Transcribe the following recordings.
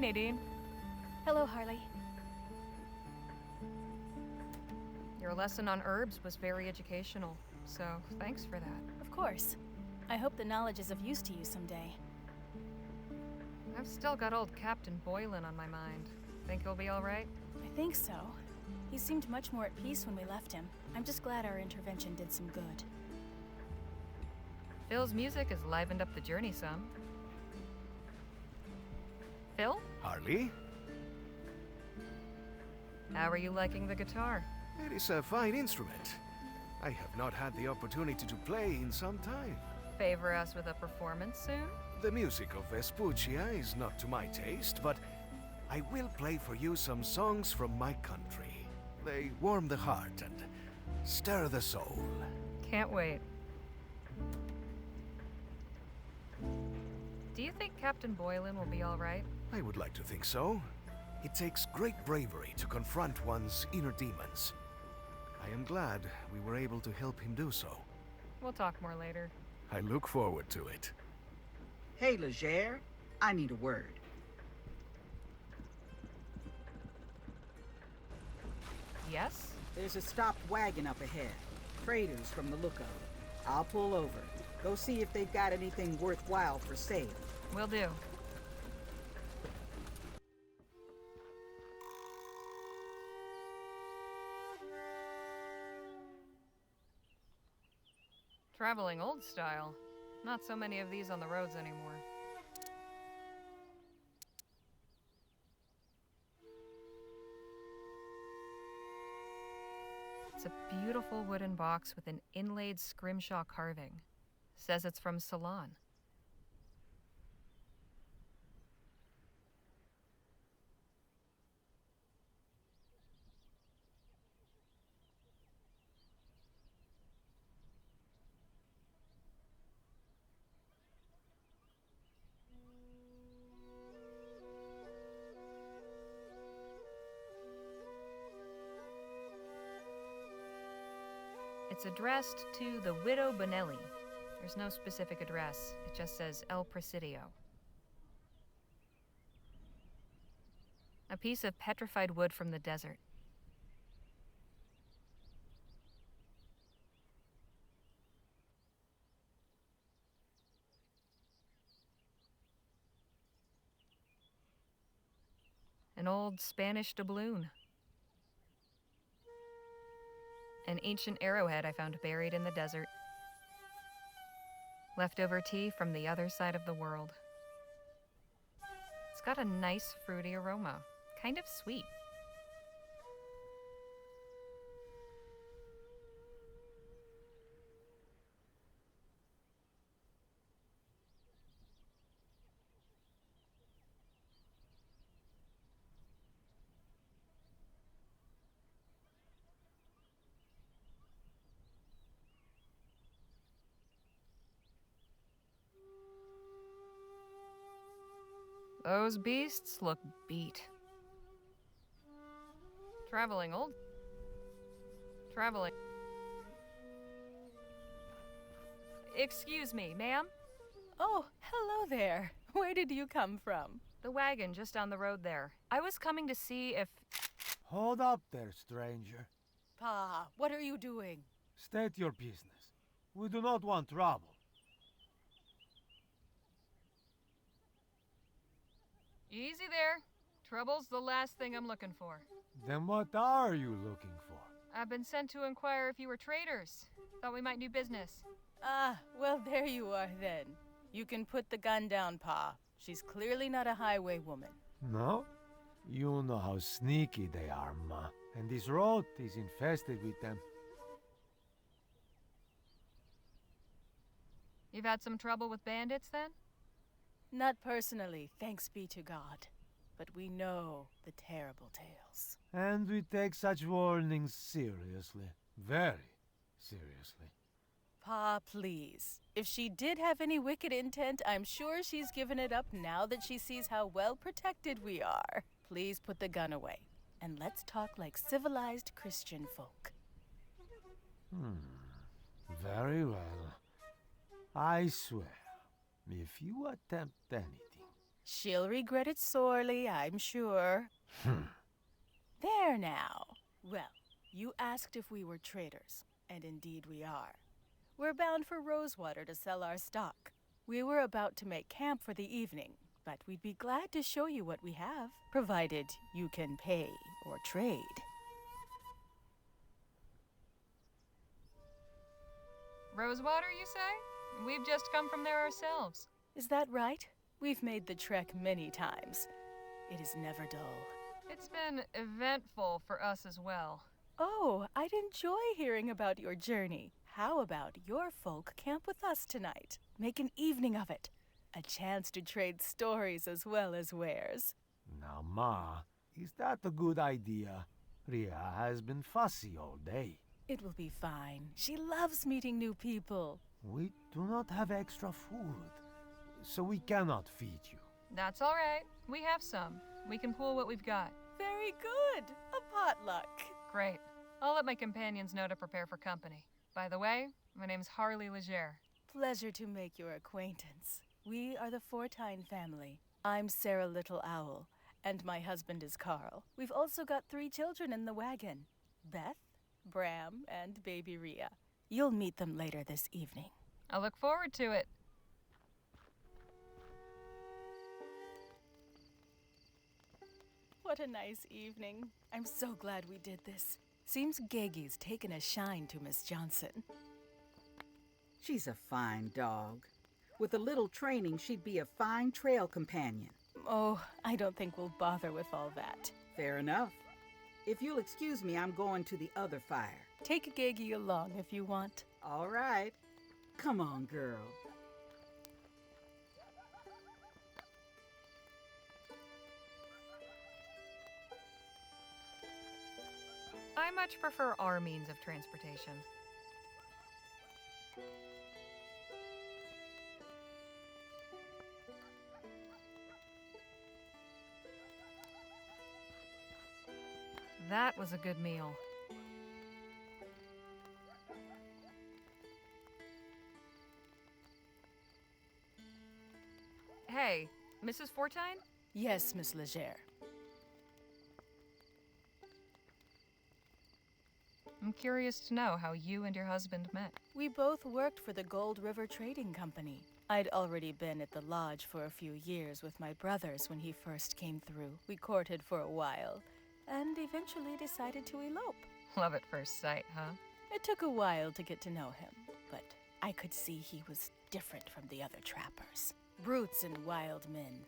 Nadine. Hello, Harley. Your lesson on herbs was very educational, so thanks for that. Of course. I hope the knowledge is of use to you someday. I've still got old Captain Boylan on my mind. Think he'll be all right? I think so. He seemed much more at peace when we left him. I'm just glad our intervention did some good. Phil's music has livened up the journey some. Phil? Harley? How are you liking the guitar? It is a fine instrument. I have not had the opportunity to play in some time. Favor us with a performance soon? The music of Vespuccia is not to my taste, but I will play for you some songs from my country. They warm the heart and stir the soul. Can't wait. Do you think Captain Boylan will be all right? I would like to think so. It takes great bravery to confront one's inner demons. I am glad we were able to help him do so. We'll talk more later. I look forward to it. Hey, Legere, I need a word. Yes? There's a stopped wagon up ahead. Freighters from the look of it. I'll pull over. Go see if they've got anything worthwhile for sale. Will do. Traveling old style. Not so many of these on the roads anymore. It's a beautiful wooden box with an inlaid scrimshaw carving. Says it's from Ceylon. It's addressed to the Widow Bonelli. There's no specific address. It just says El Presidio. A piece of petrified wood from the desert. An old Spanish doubloon. An ancient arrowhead I found buried in the desert. Leftover tea from the other side of the world. It's got a nice fruity aroma, kind of sweet. Those beasts look beat. Traveling. Excuse me, ma'am? Oh, hello there. Where did you come from? The wagon just down the road there. I was coming to see if... Hold up there, stranger. Pa, what are you doing? State your business. We do not want trouble. Easy there. Trouble's the last thing I'm looking for. Then what are you looking for? I've been sent to inquire if you were traders. Thought we might do business. Ah, well, there you are then. You can put the gun down, Pa. She's clearly not a highwaywoman. No? You know how sneaky they are, Ma. And this road is infested with them. You've had some trouble with bandits, then? Not personally, thanks be to God. But we know the terrible tales. And we take such warnings seriously. Very seriously. Pa, please. If she did have any wicked intent, I'm sure she's given it up now that she sees how well protected we are. Please put the gun away, and let's talk like civilized Christian folk. Very well. I swear, if you attempt anything... She'll regret it sorely, I'm sure. There now. Well, you asked if we were traders, and indeed we are. We're bound for Rosewater to sell our stock. We were about to make camp for the evening, but we'd be glad to show you what we have, provided you can pay or trade. Rosewater, you say? We've just come from there ourselves. Is that right? We've made the trek many times. It is never dull. It's been eventful for us as well. Oh, I'd enjoy hearing about your journey. How about your folk camp with us tonight? Make an evening of it. A chance to trade stories as well as wares. Now, Ma, is that a good idea? Ria has been fussy all day. It will be fine. She loves meeting new people. We do not have extra food, so we cannot feed you. That's all right. We have some. We can pool what we've got. Very good. A potluck. Great. I'll let my companions know to prepare for company. By the way, my name's Harley Leger. Pleasure to make your acquaintance. We are the Fortine family. I'm Sarah Little Owl, and my husband is Carl. We've also got 3 children in the wagon. Beth, Bram, and baby Ria. You'll meet them later this evening. I look forward to it. What a nice evening. I'm so glad we did this. Seems Gegi's taken a shine to Miss Johnson. She's a fine dog. With a little training, she'd be a fine trail companion. Oh, I don't think we'll bother with all that. Fair enough. If you'll excuse me, I'm going to the other fire. Take Gegi along if you want. All right. Come on, girl. I much prefer our means of transportation. That was a good meal. Hey, Mrs. Fortine? Yes, Miss Leger. I'm curious to know how you and your husband met. We both worked for the Gold River Trading Company. I'd already been at the lodge for a few years with my brothers when he first came through. We courted for a while, and eventually decided to elope. Love at first sight, huh? It took a while to get to know him, but I could see he was different from the other trappers. Brutes and wild men,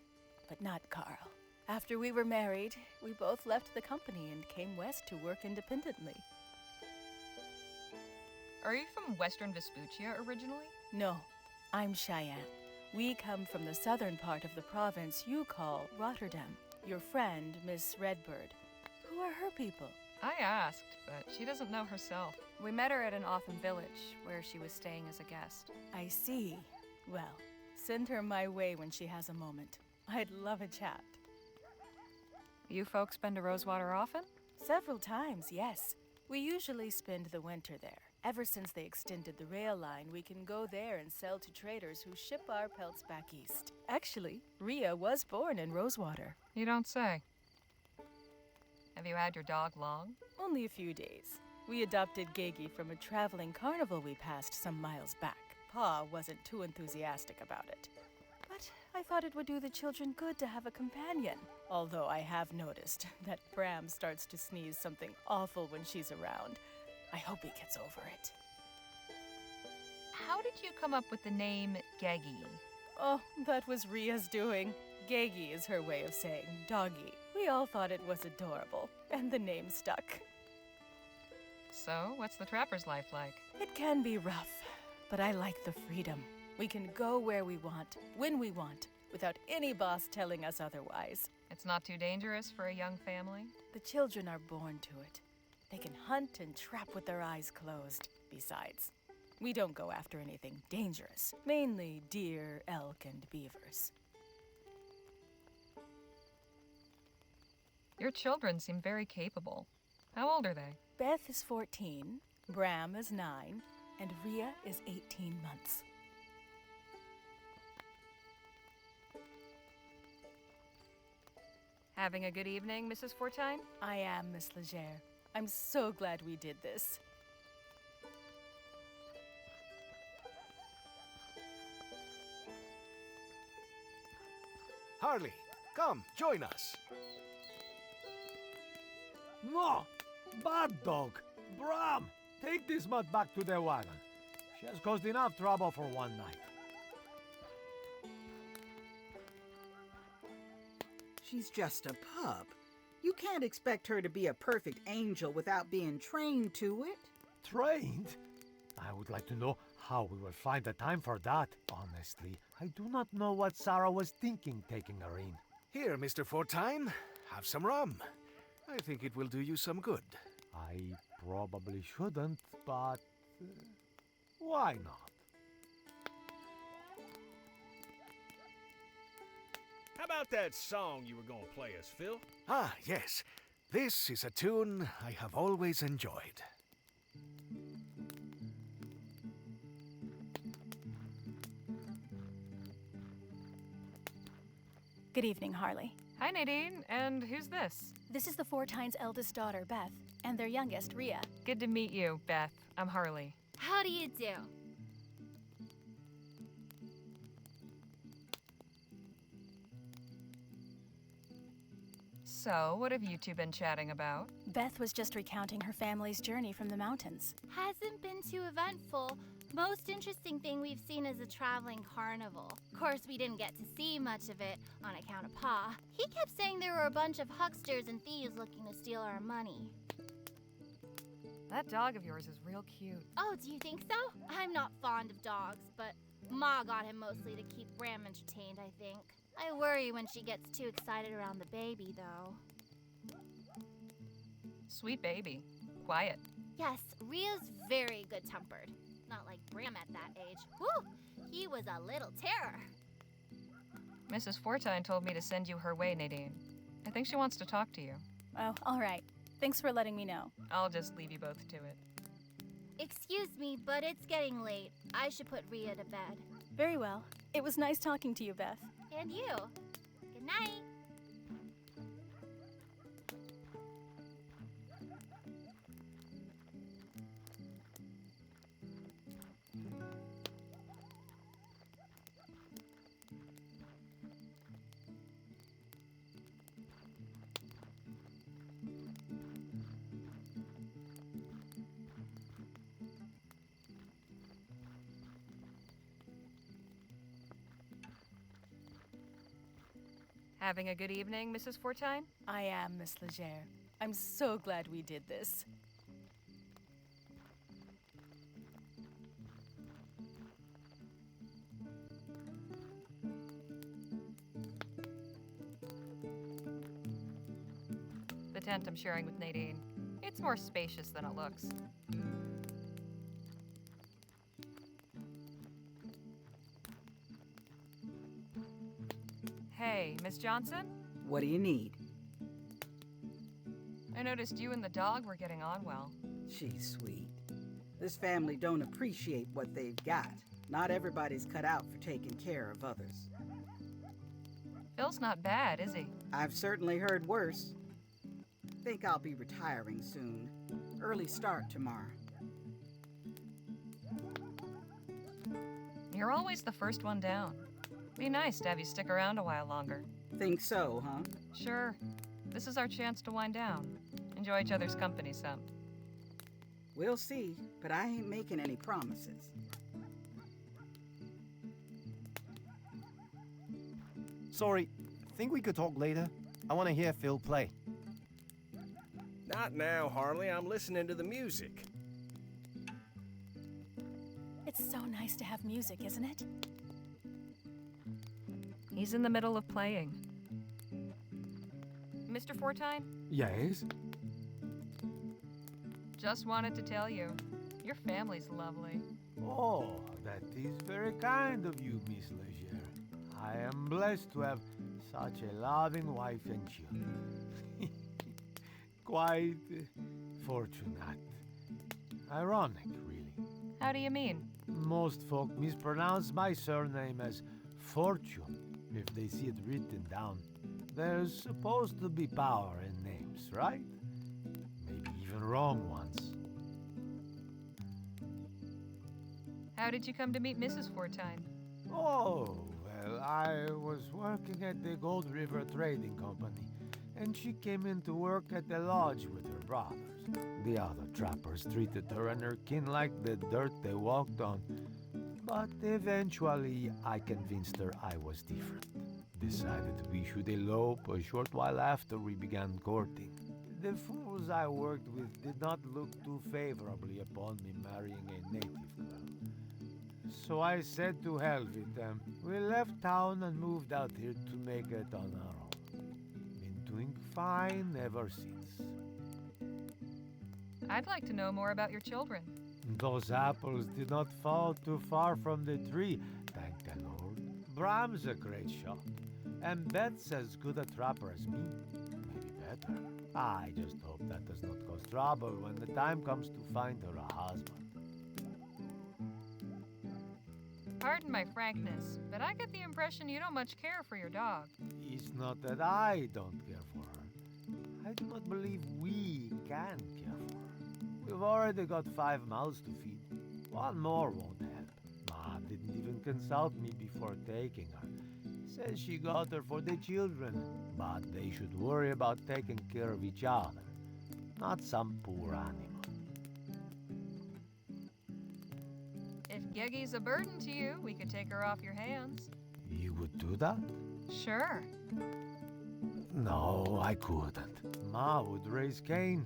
but not Carl. After we were married, we both left the company and came west to work independently. Are you from Western Vespuccia originally? No, I'm Cheyenne. We come from the southern part of the province you call Rotterdam. Your friend, Miss Redbird. Who are her people? I asked, but she doesn't know herself. We met her at an Otham village, where she was staying as a guest. I see. Well, send her my way when she has a moment. I'd love a chat. You folks been to Rosewater often? Several times, yes. We usually spend the winter there. Ever since they extended the rail line, we can go there and sell to traders who ship our pelts back east. Actually, Ria was born in Rosewater. You don't say. Have you had your dog long? Only a few days. We adopted Gegi from a traveling carnival we passed some miles back. Pa wasn't too enthusiastic about it. But I thought it would do the children good to have a companion. Although I have noticed that Bram starts to sneeze something awful when she's around. I hope he gets over it. How did you come up with the name Gegi? Oh, that was Ria's doing. Gegi is her way of saying doggy. We all thought it was adorable, and the name stuck. So, what's the trapper's life like? It can be rough, but I like the freedom. We can go where we want, when we want, without any boss telling us otherwise. It's not too dangerous for a young family? The children are born to it. They can hunt and trap with their eyes closed. Besides, we don't go after anything dangerous. Mainly deer, elk, and beavers. Your children seem very capable. How old are they? Beth is 14, Bram is 9, and Ria is 18 months. Having a good evening, Mrs. Fortine? I am, Miss Legere. I'm so glad we did this. Harley, come, join us. No! Bad dog! Bram! Take this mutt back to the wagon. She has caused enough trouble for one night. She's just a pup. You can't expect her to be a perfect angel without being trained to it. Trained? I would like to know how we will find the time for that. Honestly, I do not know what Sarah was thinking taking her in. Here, Mr. Fortine, have some rum. I think it will do you some good. I probably shouldn't, but why not? How about that song you were gonna play us, Phil? Ah, yes. This is a tune I have always enjoyed. Good evening, Harley. Hi, Nadine. And who's this? This is the Fortine's eldest daughter, Beth, and their youngest, Rhea. Good to meet you, Beth. I'm Harley. How do you do? So, what have you two been chatting about? Beth was just recounting her family's journey from the mountains. Hasn't been too eventful. Most interesting thing we've seen is a traveling carnival. Of course, we didn't get to see much of it on account of Pa. He kept saying there were a bunch of hucksters and thieves looking to steal our money. That dog of yours is real cute. Oh, do you think so? I'm not fond of dogs, but Ma got him mostly to keep Bram entertained, I think. I worry when she gets too excited around the baby, though. Sweet baby. Quiet. Yes, Rhea's very good-tempered. Not like Bram at that age. Whew! He was a little terror. Mrs. Fortine told me to send you her way, Nadine. I think she wants to talk to you. Oh, all right. Thanks for letting me know. I'll just leave you both to it. Excuse me, but it's getting late. I should put Rhea to bed. Very well. It was nice talking to you, Beth. And you. Good night. Having a good evening, Mrs. Fortine? I am, Miss Legere. I'm so glad we did this. The tent I'm sharing with Nadine. It's more spacious than it looks. Hey, Miss Johnson? What do you need? I noticed you and the dog were getting on well. She's sweet. This family don't appreciate what they've got. Not everybody's cut out for taking care of others. Phil's not bad, is he? I've certainly heard worse. Think I'll be retiring soon. Early start tomorrow. You're always the first one down. Be nice to have you stick around a while longer. Think so, huh? Sure. This is our chance to wind down. Enjoy each other's company some. We'll see, but I ain't making any promises. Sorry, think we could talk later? I want to hear Phil play. Not now, Harley. I'm listening to the music. It's so nice to have music, isn't it? He's in the middle of playing. Mr. Fortine, Yes? just wanted to tell you, your family's lovely. Oh, that is very kind of you, Miss Legere. I am blessed to have such a loving wife and children. Quite fortunate. Ironic, really. How do you mean? Most folk mispronounce my surname as Fortune if they see it written down. There's supposed to be power in names, right? Maybe even wrong ones. How did you come to meet Mrs. Fortine? Oh, well, I was working at the Gold River Trading Company, and she came in to work at the lodge with her brothers. The other trappers treated her and her kin like the dirt they walked on. But eventually, I convinced her I was different. Decided we should elope a short while after we began courting. The fools I worked with did not look too favorably upon me marrying a native girl. So I said to hell with them. We left town and moved out here to make it on our own. Been doing fine ever since. I'd like to know more about your children. Those apples did not fall too far from the tree, thank the Lord. Bram's a great shot, and Beth's as good a trapper as me. Maybe better. I just hope that does not cause trouble when the time comes to find her a husband. Pardon my frankness, but I get the impression you don't much care for your dog. It's not that I don't care for her. I do not believe we can care for her. We've already got 5 mouths to feed. One more won't help. Ma didn't even consult me before taking her. Says she got her for the children, but they should worry about taking care of each other, not some poor animal. If Gegi's a burden to you, we could take her off your hands. You would do that? Sure. No, I couldn't. Ma would raise Cain,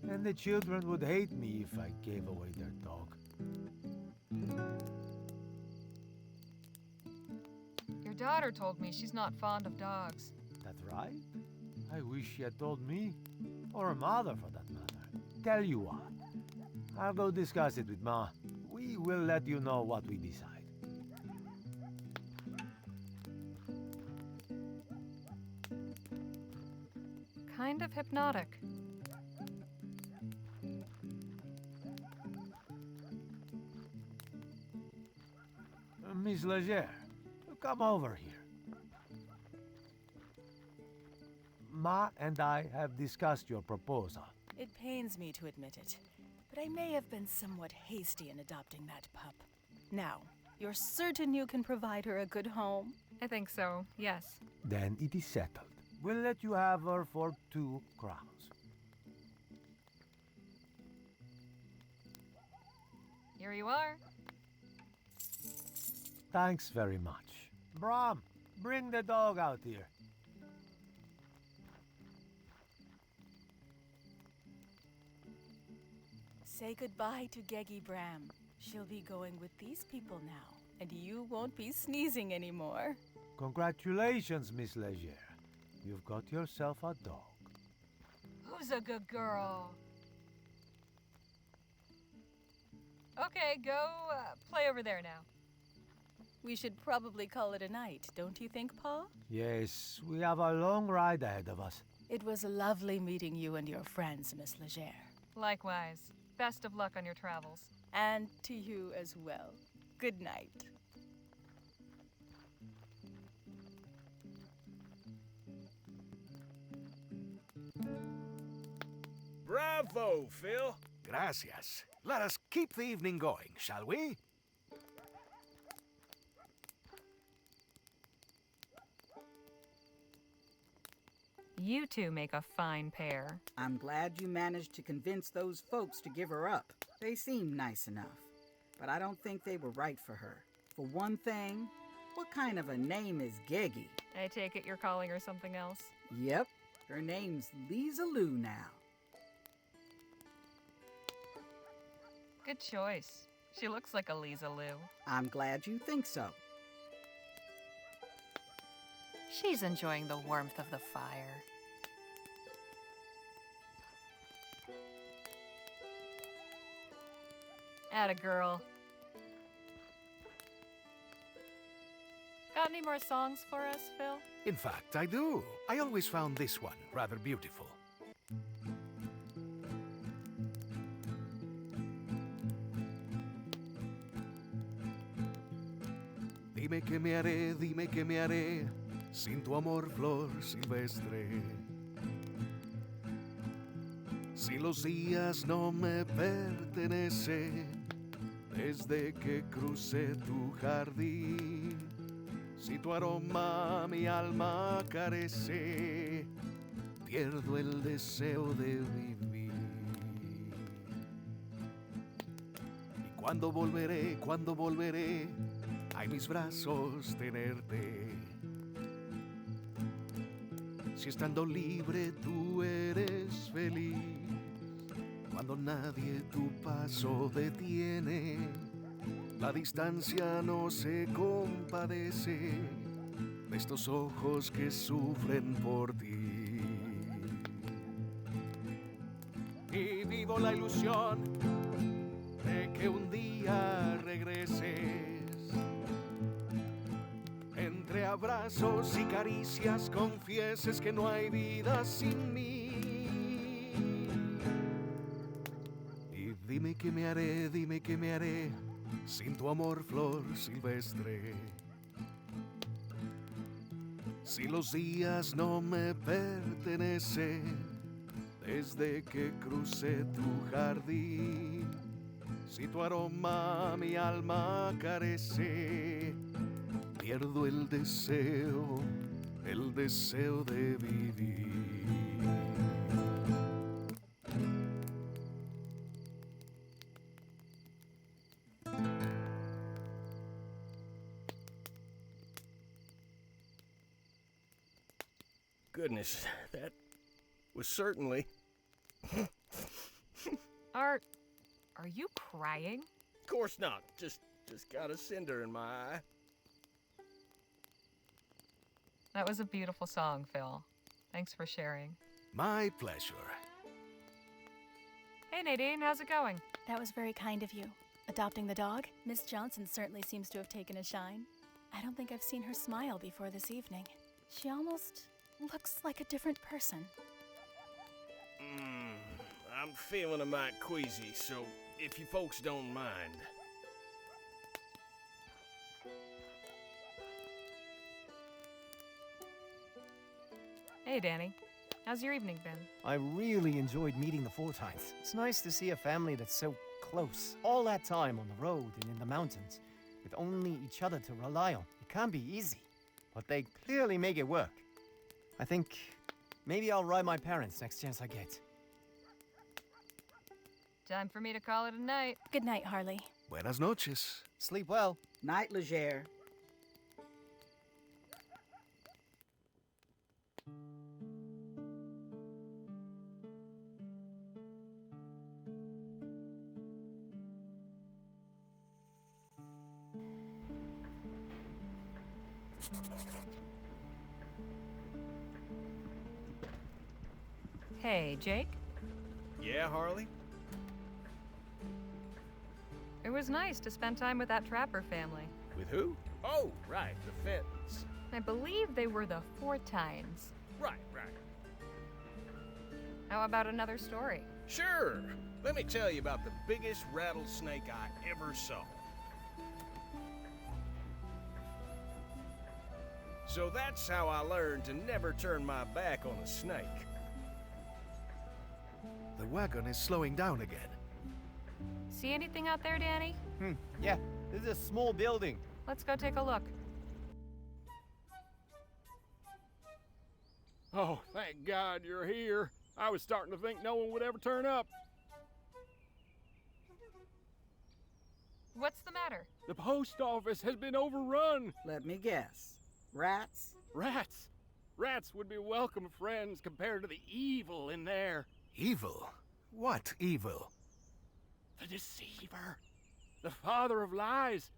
and the children would hate me if I gave away their dog. Your daughter told me she's not fond of dogs. That's right. I wish she had told me, or her mother for that matter. Tell you what, I'll go discuss it with Ma. We will let you know what we decide. Kind of hypnotic. Miss Legere, come over here. Ma and I have discussed your proposal. It pains me to admit it, but I may have been somewhat hasty in adopting that pup. Now, you're certain you can provide her a good home? I think so, yes. Then it is settled. We'll let you have her for 2 crowns. Here you are. Thanks very much. Bram, bring the dog out here. Say goodbye to Gegi Bram. She'll be going with these people now, and you won't be sneezing anymore. Congratulations, Miss Legere. You've got yourself a dog. Who's a good girl? Okay, go play over there now. We should probably call it a night, don't you think, Pa? Yes, we have a long ride ahead of us. It was lovely meeting you and your friends, Miss Legere. Likewise. Best of luck on your travels. And to you as well. Good night. Bravo, Phil. Gracias. Let us keep the evening going, shall we? You two make a fine pair. I'm glad you managed to convince those folks to give her up. They seem nice enough, but I don't think they were right for her. For one thing, what kind of a name is Gegi? I take it you're calling her something else? Yep, her name's Lisa Lou now. Good choice. She looks like a Lisa Lou. I'm glad you think so. She's enjoying the warmth of the fire. Atta girl. Got any more songs for us, Phil? In fact, I do. I always found this one rather beautiful. Dime que me haré, sin tu amor, flor silvestre. Si los días no me pertenecen desde que crucé tu jardín, si tu aroma mi alma carece, pierdo el deseo de vivir. Y cuando volveré a en mis brazos tenerte. Si estando libre tú eres feliz, cuando nadie tu paso detiene, la distancia no se compadece de estos ojos que sufren por ti. Y vivo la ilusión de que un día regreses. Entre abrazos y caricias confieses que no hay vida sin mí. Y dime qué me haré sin tu amor, flor silvestre. Si los días no me pertenecen desde que crucé tu jardín, si tu aroma mi alma carece, pierdo el deseo de vivir. Goodness, that was certainly... Are you crying? Of course not. Just got a cinder in my eye. That was a beautiful song, Phil. Thanks for sharing. My pleasure. Hey, Nadine, how's it going? That was very kind of you. Adopting the dog? Miss Johnson certainly seems to have taken a shine. I don't think I've seen her smile before this evening. She almost looks like a different person. I'm feeling a mite queasy, so if you folks don't mind. Hey, Danny. How's your evening been? I really enjoyed meeting the Fortines. It's nice to see a family that's so close. All that time on the road and in the mountains, with only each other to rely on. It can't be easy, but they clearly make it work. I think maybe I'll ride my parents next chance I get. Time for me to call it a night. Good night, Harley. Buenas noches. Sleep well. Night, Legere. Hey, Jake. Yeah, Harley? It was nice to spend time with that Trapper family. With who? Oh, right, the Fentons. I believe they were the Fortines. Right. How about another story? Sure. Let me tell you about the biggest rattlesnake I ever saw. So that's how I learned to never turn my back on a snake. The wagon is slowing down again. See anything out there, Danny? Yeah, this is a small building. Let's go take a look. Oh, thank God you're here. I was starting to think no one would ever turn up. What's the matter? The post office has been overrun. Let me guess. Rats? Rats. Rats would be welcome friends compared to the evil in there. Evil? What evil? The deceiver. The father of lies.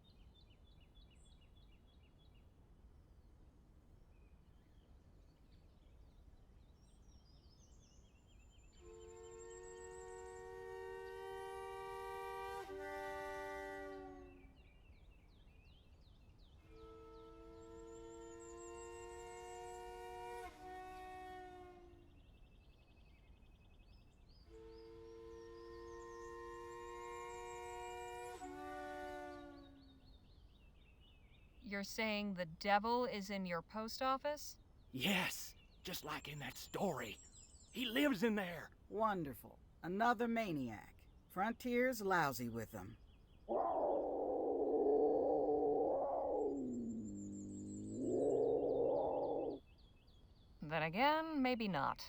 You're saying the devil is in your post office? Yes, just like in that story. He lives in there. Wonderful. Another maniac. Frontier's lousy with them. Then again, maybe not.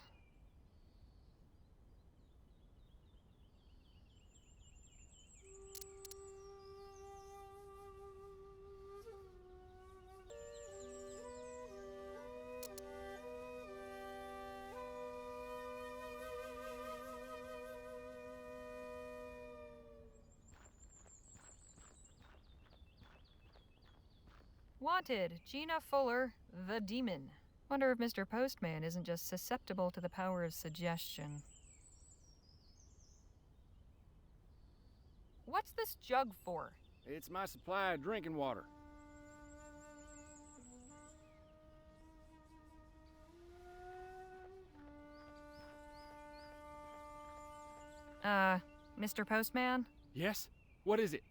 Wanted, Gina Fuller, the Demon. Wonder if Mr. Postman isn't just susceptible to the power of suggestion. What's this jug for? It's my supply of drinking water. Mr. Postman? Yes? What is it?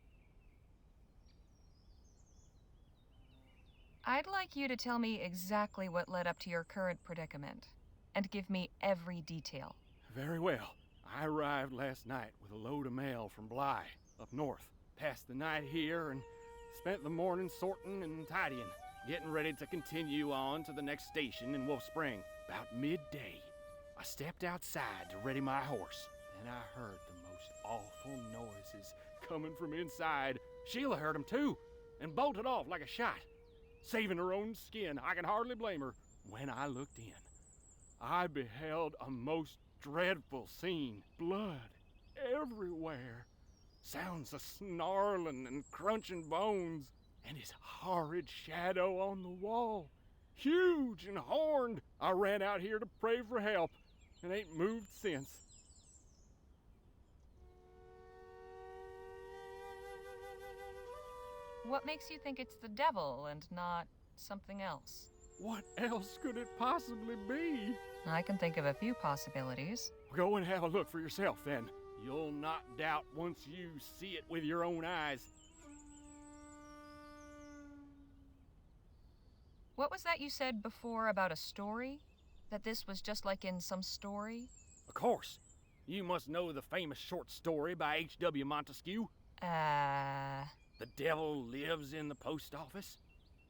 I'd like you to tell me exactly what led up to your current predicament, and give me every detail. Very well. I arrived last night with a load of mail from Bly, up north. Passed the night here and spent the morning sorting and tidying, getting ready to continue on to the next station in Wolf Spring. About midday, I stepped outside to ready my horse. Then I heard the most awful noises coming from inside. Sheila heard them too, and bolted off like a shot. Saving her own skin, I can hardly blame her. When I looked in, I beheld a most dreadful scene. Blood everywhere. Sounds of snarling and crunching bones, and his horrid shadow on the wall. Huge and horned. I ran out here to pray for help, and ain't moved since. What makes you think it's the devil and not something else? What else could it possibly be? I can think of a few possibilities. Go and have a look for yourself, then. You'll not doubt once you see it with your own eyes. What was that you said before about a story? That this was just like in some story? Of course. You must know the famous short story by H.W. Montesquieu. The devil lives in the post office?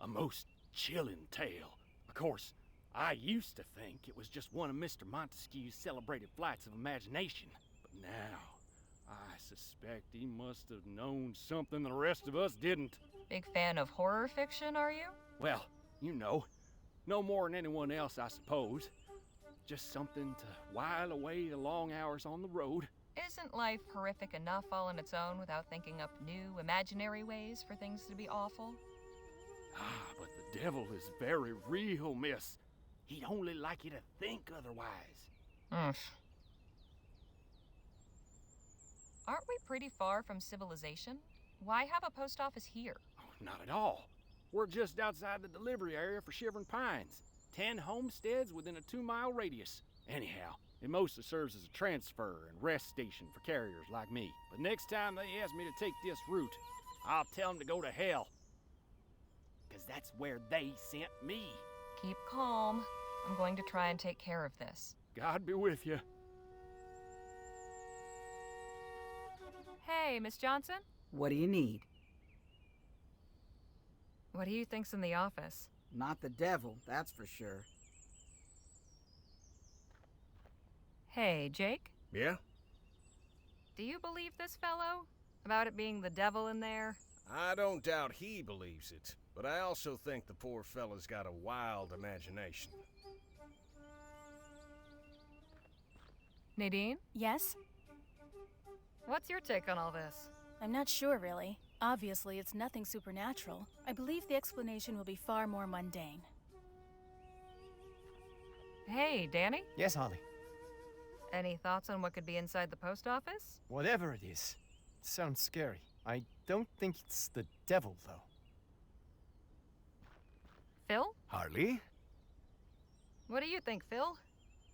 A most chilling tale. Of course, I used to think it was just one of Mr. Montesquieu's celebrated flights of imagination. But now, I suspect he must have known something the rest of us didn't. Big fan of horror fiction, are you? Well, you know. No more than anyone else, I suppose. Just something to while away the long hours on the road. Isn't life horrific enough all on its own without thinking up new, imaginary ways for things to be awful? Ah, but the devil is very real, miss. He'd only like you to think otherwise. Aren't we pretty far from civilization? Why have a post office here? Oh, not at all. We're just outside the delivery area for Shivering Pines. 10 homesteads within a 2-mile radius. Anyhow, it mostly serves as a transfer and rest station for carriers like me. But next time they ask me to take this route, I'll tell them to go to hell. 'Cause that's where they sent me. Keep calm. I'm going to try and take care of this. God be with you. Hey, Miss Johnson? What do you need? What do you think's in the office? Not the devil, that's for sure. Hey, Jake? Yeah? Do you believe this fellow? About it being the devil in there? I don't doubt he believes it, but I also think the poor fella's got a wild imagination. Nadine? Yes? What's your take on all this? I'm not sure, really. Obviously, it's nothing supernatural. I believe the explanation will be far more mundane. Hey, Danny? Yes, Holly. Any thoughts on what could be inside the post office? Whatever it is, it sounds scary. I don't think it's the devil, though. Phil? Harley? What do you think, Phil?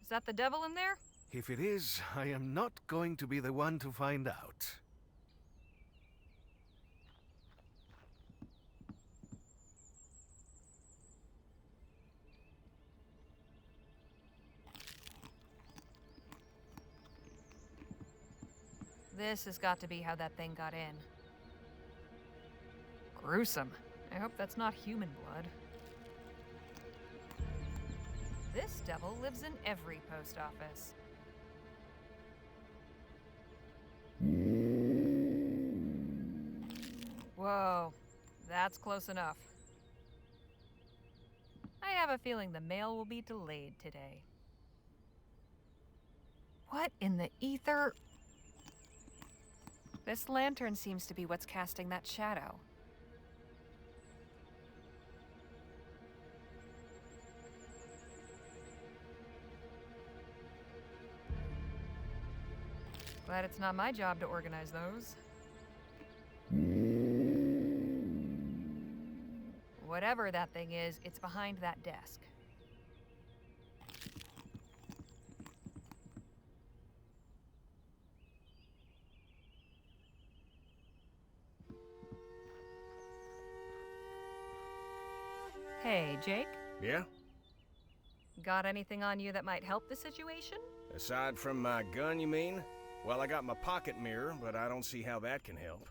Is that the devil in there? If it is, I am not going to be the one to find out. This has got to be how that thing got in. Gruesome. I hope that's not human blood. This devil lives in every post office. Whoa, that's close enough. I have a feeling the mail will be delayed today. What in the ether? This lantern seems to be what's casting that shadow. Glad it's not my job to organize those. Whatever that thing is, it's behind that desk. Hey, Jake? Yeah? Got anything on you that might help the situation? Aside from my gun, you mean? Well, I got my pocket mirror, but I don't see how that can help.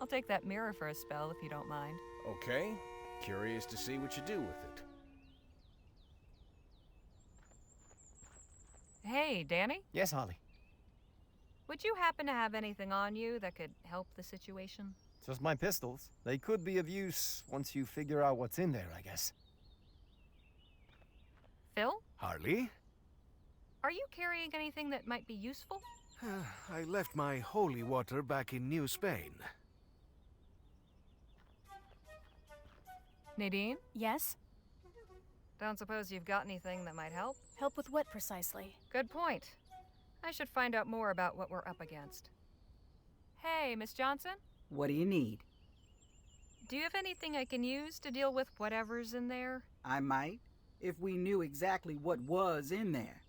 I'll take that mirror for a spell if you don't mind. Okay. Curious to see what you do with it. Hey, Danny? Yes, Holly. Would you happen to have anything on you that could help the situation? Just my pistols. They could be of use once you figure out what's in there, I guess. Phil? Harley? Are you carrying anything that might be useful? I left my holy water back in New Spain. Nadine? Yes? Don't suppose you've got anything that might help? Help with what precisely? Good point. I should find out more about what we're up against. Hey, Miss Johnson? What do you need? Do you have anything I can use to deal with whatever's in there? I might, if we knew exactly what was in there.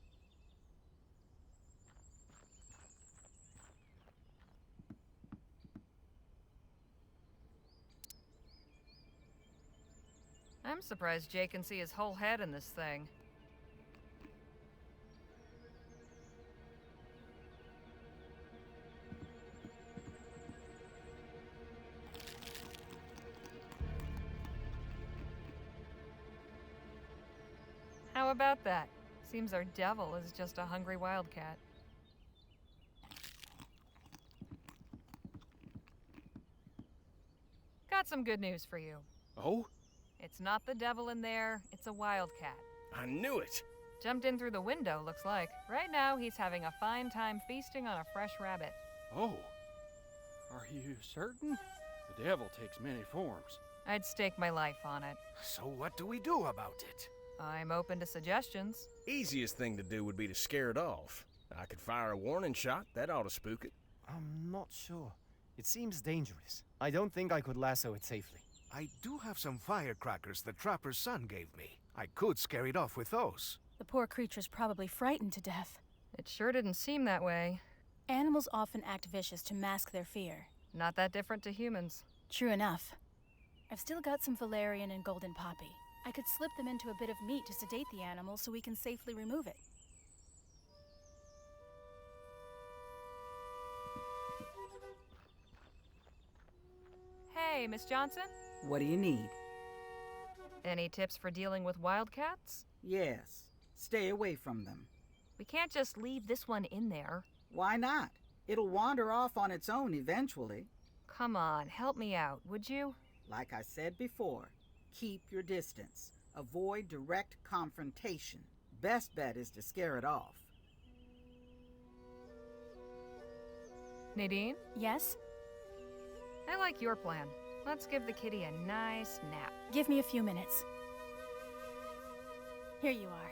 I'm surprised Jake can see his whole head in this thing. How about that? Seems our devil is just a hungry wildcat. Got some good news for you. Oh? It's not the devil in there, it's a wildcat. I knew it! Jumped in through the window, looks like. Right now, he's having a fine time feasting on a fresh rabbit. Oh. Are you certain? The devil takes many forms. I'd stake my life on it. So what do we do about it? I'm open to suggestions. Easiest thing to do would be to scare it off. I could fire a warning shot, that ought to spook it. I'm not sure. It seems dangerous. I don't think I could lasso it safely. I do have some firecrackers the trapper's son gave me. I could scare it off with those. The poor creature's probably frightened to death. It sure didn't seem that way. Animals often act vicious to mask their fear. Not that different to humans. True enough. I've still got some valerian and golden poppy. I could slip them into a bit of meat to sedate the animal so we can safely remove it. Hey, Miss Johnson? What do you need? Any tips for dealing with wildcats? Yes. Stay away from them. We can't just leave this one in there. Why not? It'll wander off on its own eventually. Come on, help me out, would you? Like I said before, keep your distance. Avoid direct confrontation. Best bet is to scare it off. Nadine? Yes? I like your plan. Let's give the kitty a nice nap. Give me a few minutes. Here you are.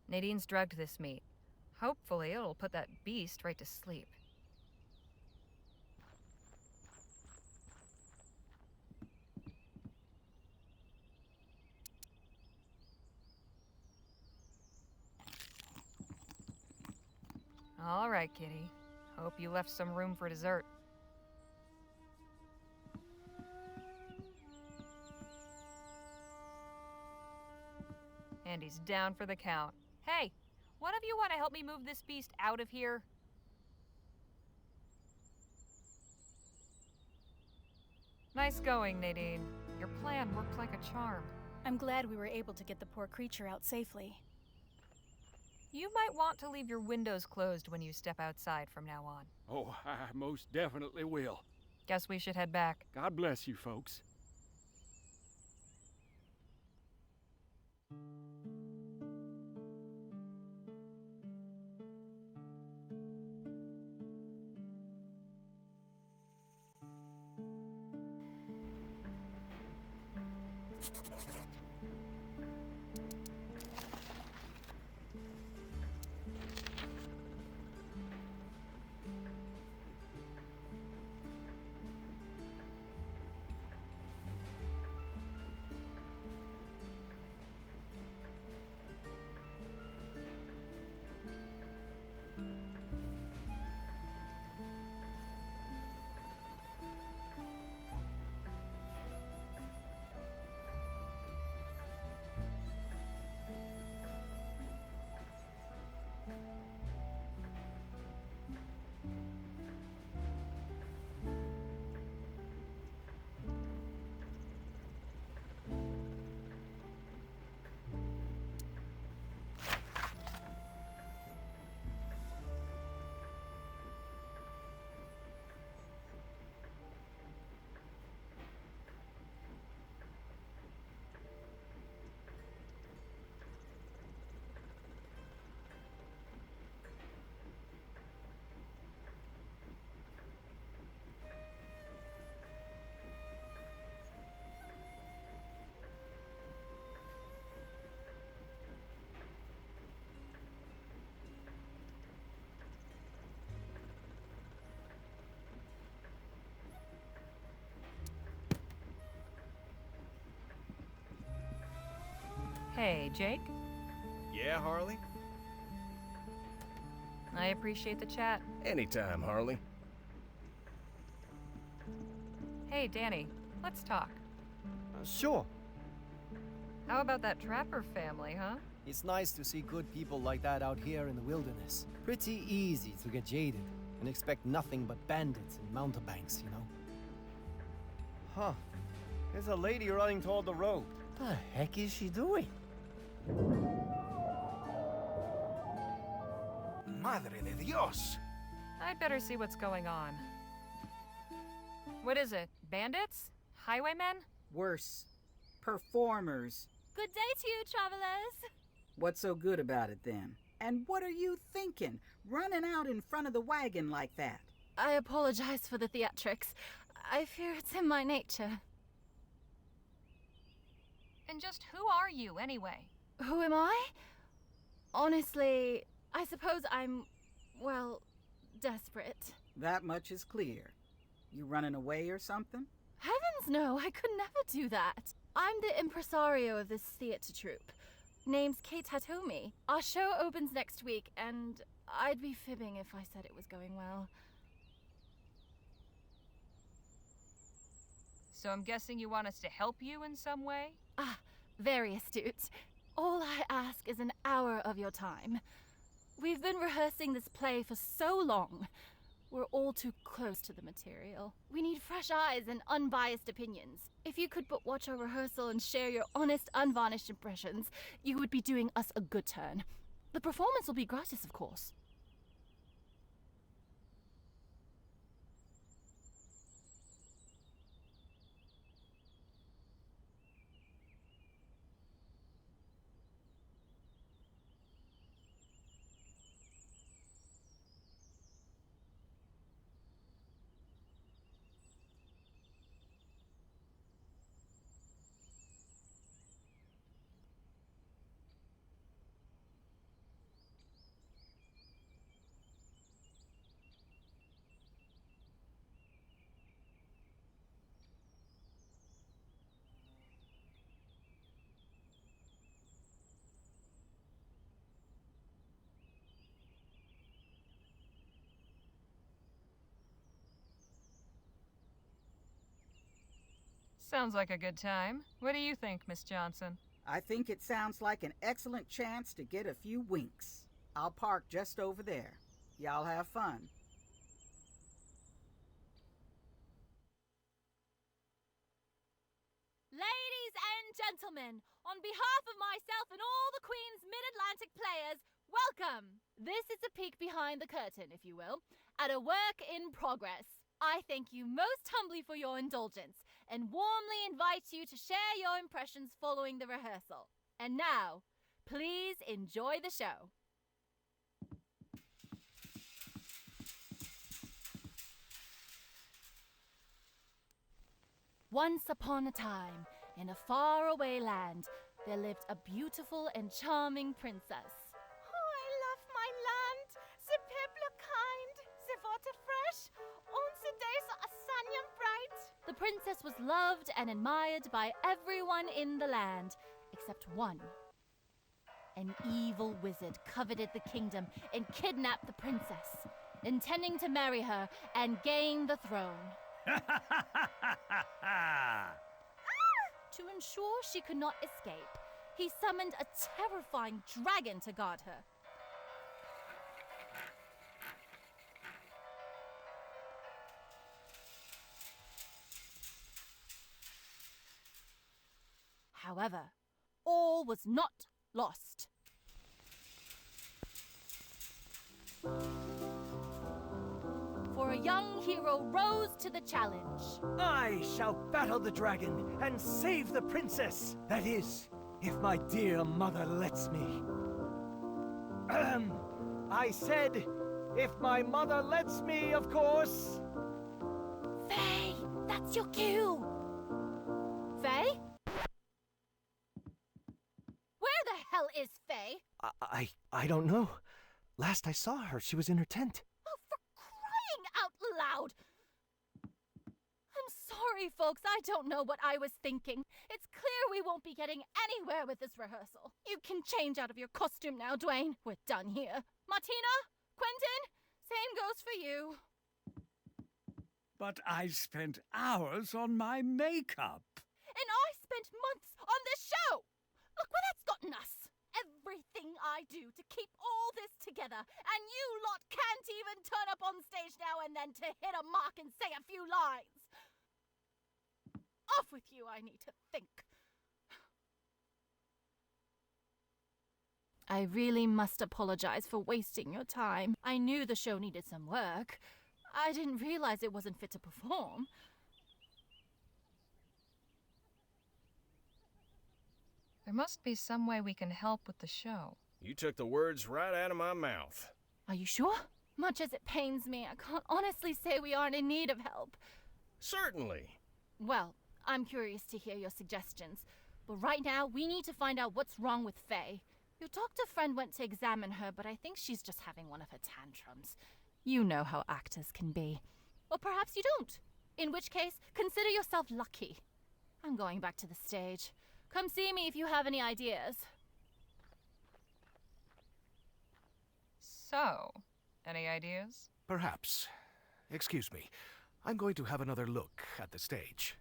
Nadine's drugged this meat. Hopefully it'll put that beast right to sleep. All right, kitty. Hope you left some room for dessert. Andy's She's down for the count. Hey, one of you want to help me move this beast out of here? Nice going, Nadine. Your plan worked like a charm. I'm glad we were able to get the poor creature out safely. You might want to leave your windows closed when you step outside from now on. Oh, I most definitely will. Guess we should head back. God bless you folks. Hey, Jake. Yeah, Harley? I appreciate the chat. Anytime, Harley. Hey, Danny. Let's talk. Sure. How about that Trapper family, huh? It's nice to see good people like that out here in the wilderness. Pretty easy to get jaded and expect nothing but bandits and mountebanks, you know? Huh. There's a lady running toward the road. What the heck is she doing? Madre de Dios! I'd better see what's going on. What is it? Bandits? Highwaymen? Worse, performers. Good day to you, travelers. What's so good about it then? And what are you thinking, running out in front of the wagon like that? I apologize for the theatrics. I fear it's in my nature. And just who are you, anyway? Who am I? Honestly, I suppose I'm, well, desperate. That much is clear. You running away or something? Heavens no, I could never do that. I'm the impresario of this theater troupe. Name's Kate Hatomi. Our show opens next week, and I'd be fibbing if I said it was going well. So I'm guessing you want us to help you in some way? Ah, very astute. All I ask is an hour of your time. We've been rehearsing this play for so long. We're all too close to the material. We need fresh eyes and unbiased opinions. If you could but watch our rehearsal and share your honest, unvarnished impressions, you would be doing us a good turn. The performance will be gratis, of course. Sounds like a good time. What do you think, Miss Johnson? I think it sounds like an excellent chance to get a few winks. I'll park just over there. Y'all have fun. Ladies and gentlemen, on behalf of myself and all the Queen's Mid-Atlantic players, welcome! This is a peek behind the curtain, if you will, at a work in progress. I thank you most humbly for your indulgence and warmly invite you to share your impressions following the rehearsal. And now, please enjoy the show. Once upon a time, in a faraway land, there lived a beautiful and charming princess. Oh, I love my land. The people are kind, the water fresh, and the days are sunny and bright. The princess was loved and admired by everyone in the land, except one. An evil wizard coveted the kingdom and kidnapped the princess, intending to marry her and gain the throne. To ensure she could not escape, he summoned a terrifying dragon to guard her. However, all was not lost. For a young hero rose to the challenge. I shall battle the dragon and save the princess. That is, if my dear mother lets me. I said, if my mother lets me, of course. Faye, that's your cue. Faye? Where the hell is Faye? I don't know. Last I saw her, she was in her tent. Oh, for crying out loud! I'm sorry, folks. I don't know what I was thinking. It's clear we won't be getting anywhere with this rehearsal. You can change out of your costume now, Dwayne. We're done here. Martina? Quentin? Same goes for you. But I spent hours on my makeup. And I spent months on this show! Look where that's gotten us! Everything I do to keep all this together, and you lot can't even turn up on stage now and then to hit a mark and say a few lines. Off with you, I need to think. I really must apologize for wasting your time. I knew the show needed some work. I didn't realize it wasn't fit to perform. There must be some way we can help with the show. You took the words right out of my mouth. Are you sure? Much as it pains me, I can't honestly say we aren't in need of help. Certainly. Well, I'm curious to hear your suggestions. But right now, we need to find out what's wrong with Faye. Your doctor friend went to examine her, but I think she's just having one of her tantrums. You know how actors can be. Or perhaps you don't. In which case, consider yourself lucky. I'm going back to the stage. Come see me if you have any ideas. So, any ideas? Perhaps. Excuse me. I'm going to have another look at the stage.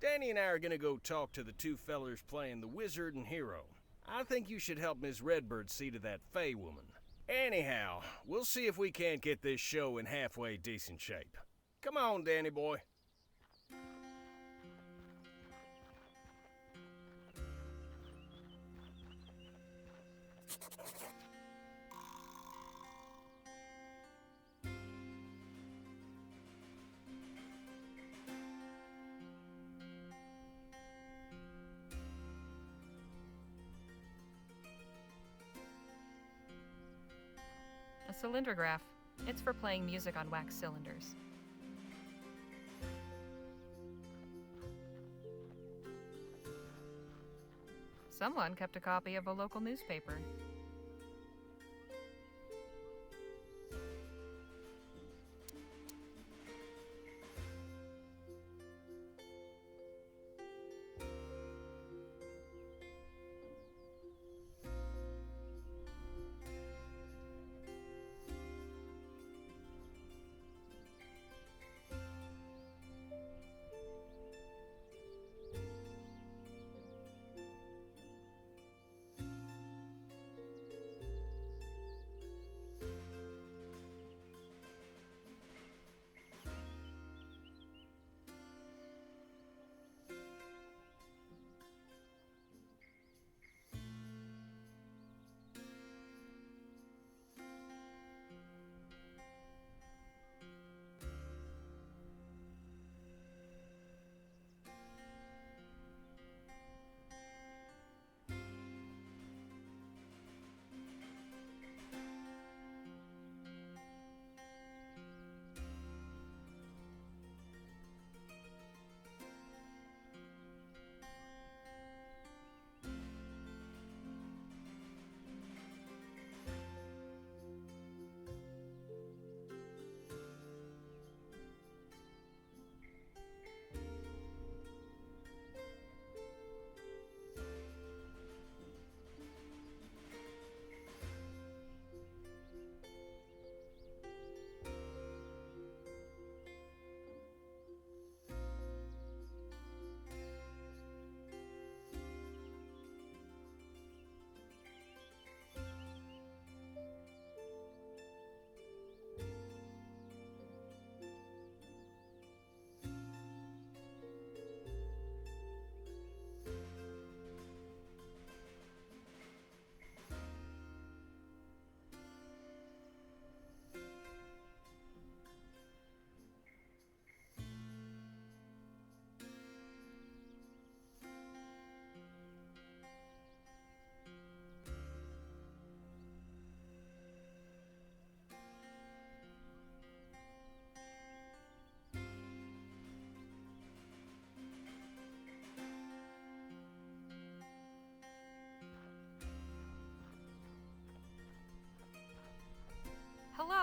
Danny and I are gonna go talk to the two fellers playing the wizard and hero. I think you should help Miss Redbird see to that Faye woman. Anyhow, we'll see if we can't get this show in halfway decent shape. Come on, Danny boy. A cylindrograph. It's for playing music on wax cylinders. Someone kept a copy of a local newspaper.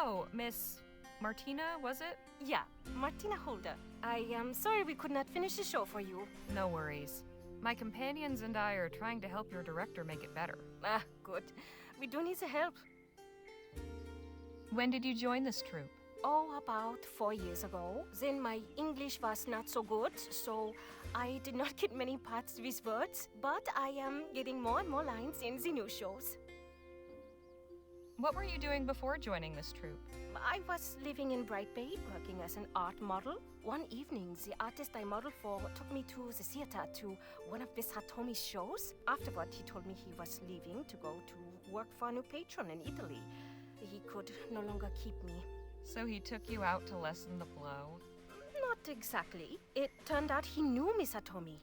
Oh, Miss Martina, was it? Yeah, Martina Holder. I am sorry we could not finish the show for you. No worries. My companions and I are trying to help your director make it better. Ah, good. We do need the help. When did you join this troupe? Oh, about 4 years ago. Then my English was not so good, so I did not get many parts with words, but I am getting more and more lines in the new shows. What were you doing before joining this troupe? I was living in Bright Bay, working as an art model. One evening, the artist I modeled for took me to the theater to one of Miss Hatomi's shows. Afterward, he told me he was leaving to go to work for a new patron in Italy. He could no longer keep me. So he took you out to lessen the blow? Not exactly. It turned out he knew Miss Hatomi.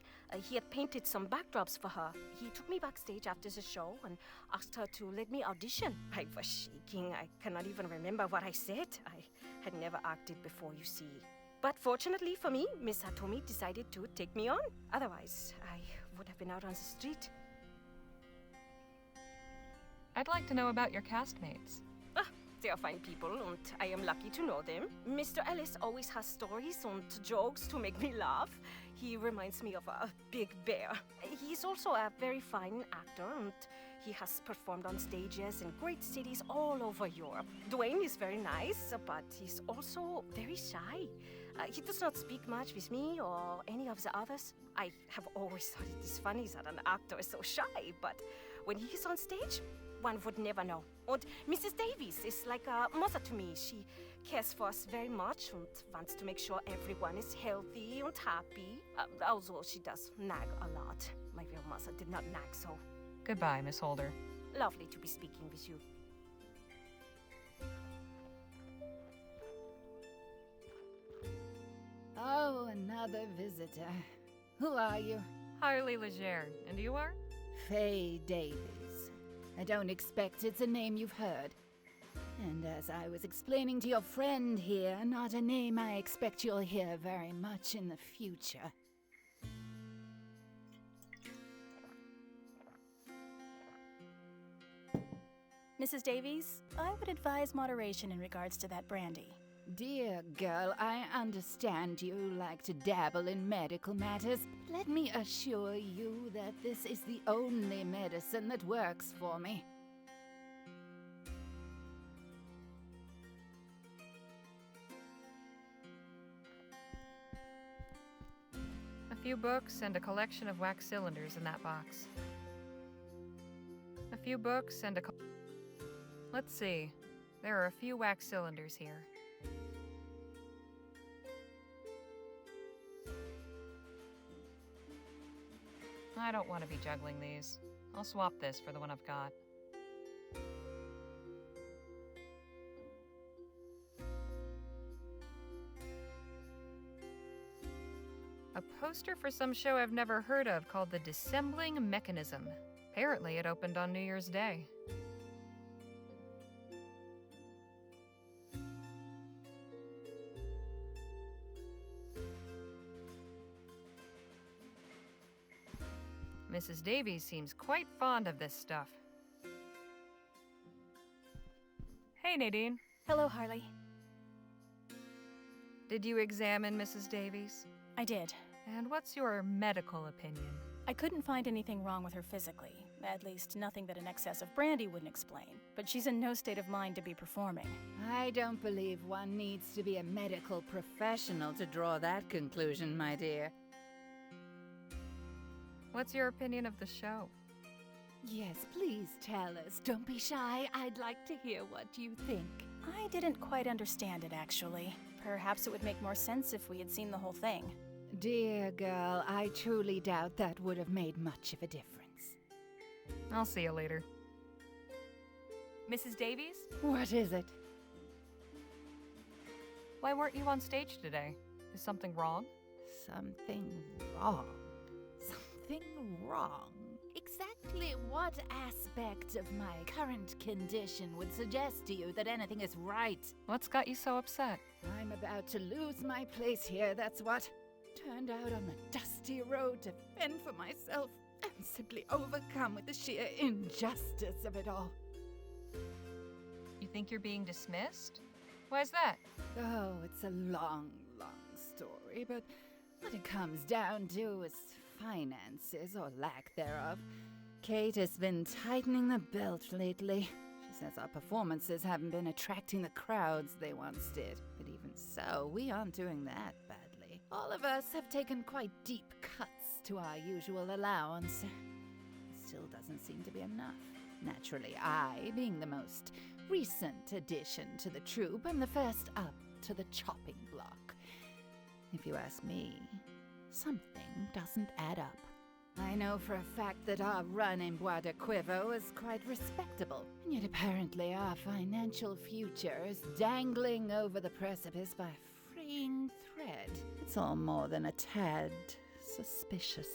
He had painted some backdrops for her. He took me backstage after the show and asked her to let me audition. I was shaking. I cannot even remember what I said. I had never acted before, you see. But fortunately for me, Miss Hatomi decided to take me on. Otherwise, I would have been out on the street. I'd like to know about your castmates. They are fine people, and I am lucky to know them. Mr. Ellis always has stories and jokes to make me laugh. He reminds me of a big bear. He's also a very fine actor, and he has performed on stages in great cities all over Europe. Dwayne is very nice, but he's also very shy. He does not speak much with me or any of the others. I have always thought it is funny that an actor is so shy, but when he is on stage, one would never know. And Mrs. Davies is like a mother to me. She cares for us very much and wants to make sure everyone is healthy and happy. Although she does nag a lot. My real mother did not nag so. Goodbye, Miss Holder. Lovely to be speaking with you. Oh, another visitor. Who are you? Harley Legere. And you are? Faye Davies. I don't expect it's a name you've heard. And as I was explaining to your friend here, not a name I expect you'll hear very much in the future. Mrs. Davies, I would advise moderation in regards to that brandy. Dear girl, I understand you like to dabble in medical matters. Let me assure you that this is the only medicine that works for me. A few books and a collection of wax cylinders in that box. A few books and a... Let's see. There are a few wax cylinders here. I don't want to be juggling these. I'll swap this for the one I've got. A poster for some show I've never heard of called The Dissembling Mechanism. Apparently it opened on New Year's Day. Mrs. Davies seems quite fond of this stuff. Hey, Nadine. Hello, Harley. Did you examine Mrs. Davies? I did. And what's your medical opinion? I couldn't find anything wrong with her physically. At least nothing that an excess of brandy wouldn't explain. But she's in no state of mind to be performing. I don't believe one needs to be a medical professional to draw that conclusion, my dear. What's your opinion of the show? Yes, please tell us. Don't be shy. I'd like to hear what you think. I didn't quite understand it, actually. Perhaps it would make more sense if we had seen the whole thing. Dear girl, I truly doubt that would have made much of a difference. I'll see you later. Mrs. Davies? What is it? Why weren't you on stage today? Is something wrong? Something wrong? Something wrong? Exactly what aspect of my current condition would suggest to you that anything is right? What's got you so upset? I'm about to lose my place here, that's what. Turned out on the dusty road to fend for myself. I'm simply overcome with the sheer injustice of it all. You think you're being dismissed? Why's that? Oh, it's a long, long story, but what it comes down to is finances, or lack thereof. Kate has been tightening the belt lately. She says our performances haven't been attracting the crowds they once did. But even so, we aren't doing that badly. All of us have taken quite deep cuts to our usual allowance. It still doesn't seem to be enough. Naturally, I, being the most recent addition to the troupe, am the first up to the chopping block. If you ask me, something doesn't add up. I know for a fact that our run in Bois de Quivo is quite respectable, and yet apparently our financial future is dangling over the precipice by a fraying thread. It's all more than a tad suspicious.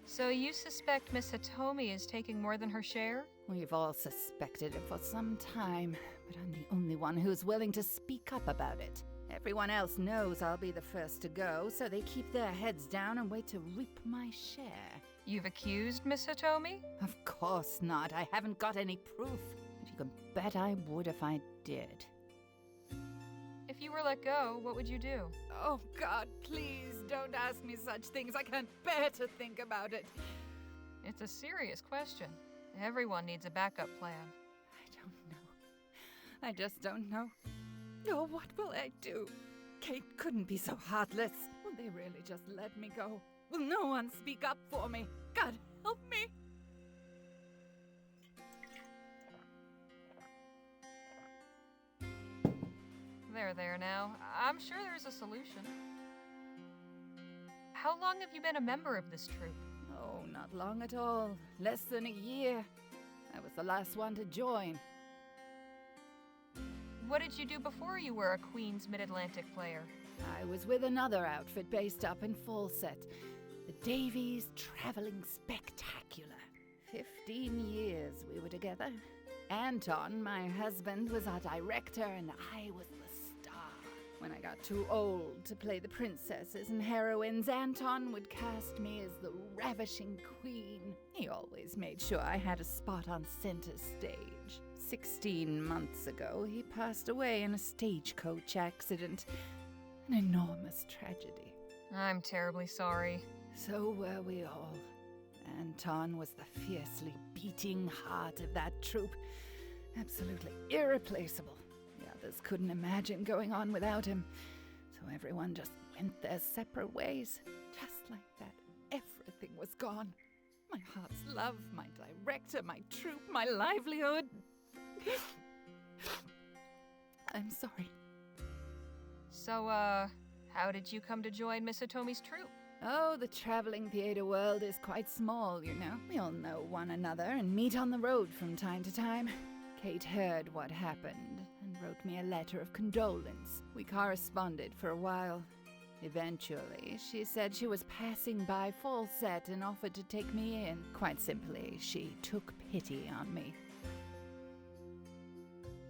So you suspect Miss Hitomi is taking more than her share? We've all suspected it for some time, but I'm the only one who's willing to speak up about it. Everyone else knows I'll be the first to go, so they keep their heads down and wait to reap my share. You've accused Miss Hitomi? Of course not. I haven't got any proof, but you can bet I would if I did. If you were let go, what would you do? Oh, God, please don't ask me such things. I can't bear to think about it. It's a serious question. Everyone needs a backup plan. I don't know. I just don't know. Oh, what will I do? Kate couldn't be so heartless. Will they really just let me go? Will no one speak up for me? God, help me! There now. I'm sure there's a solution. How long have you been a member of this troupe? Oh, not long at all. Less than a year. I was the last one to join. What did you do before you were a Queen's Mid-Atlantic player? I was with another outfit based up in Fawcett, the Davies Traveling Spectacular. 15 years we were together. Anton, my husband, was our director, and I was the star. When I got too old to play the princesses and heroines, Anton would cast me as the ravishing queen. He always made sure I had a spot on center stage. 16 months ago, he passed away in a stagecoach accident. An enormous tragedy. I'm terribly sorry. So were we all. Anton was the fiercely beating heart of that troupe. Absolutely irreplaceable. The others couldn't imagine going on without him. So everyone just went their separate ways. Just like that, everything was gone. My heart's love, my director, my troupe, my livelihood. I'm sorry. So, how did you come to join Miss Hitomi's troupe? Oh, the traveling theater world is quite small, you know. We all know one another and meet on the road from time to time. Kate heard what happened and wrote me a letter of condolence. We corresponded for a while. Eventually, she said she was passing by Fawcett and offered to take me in. Quite simply, she took pity on me.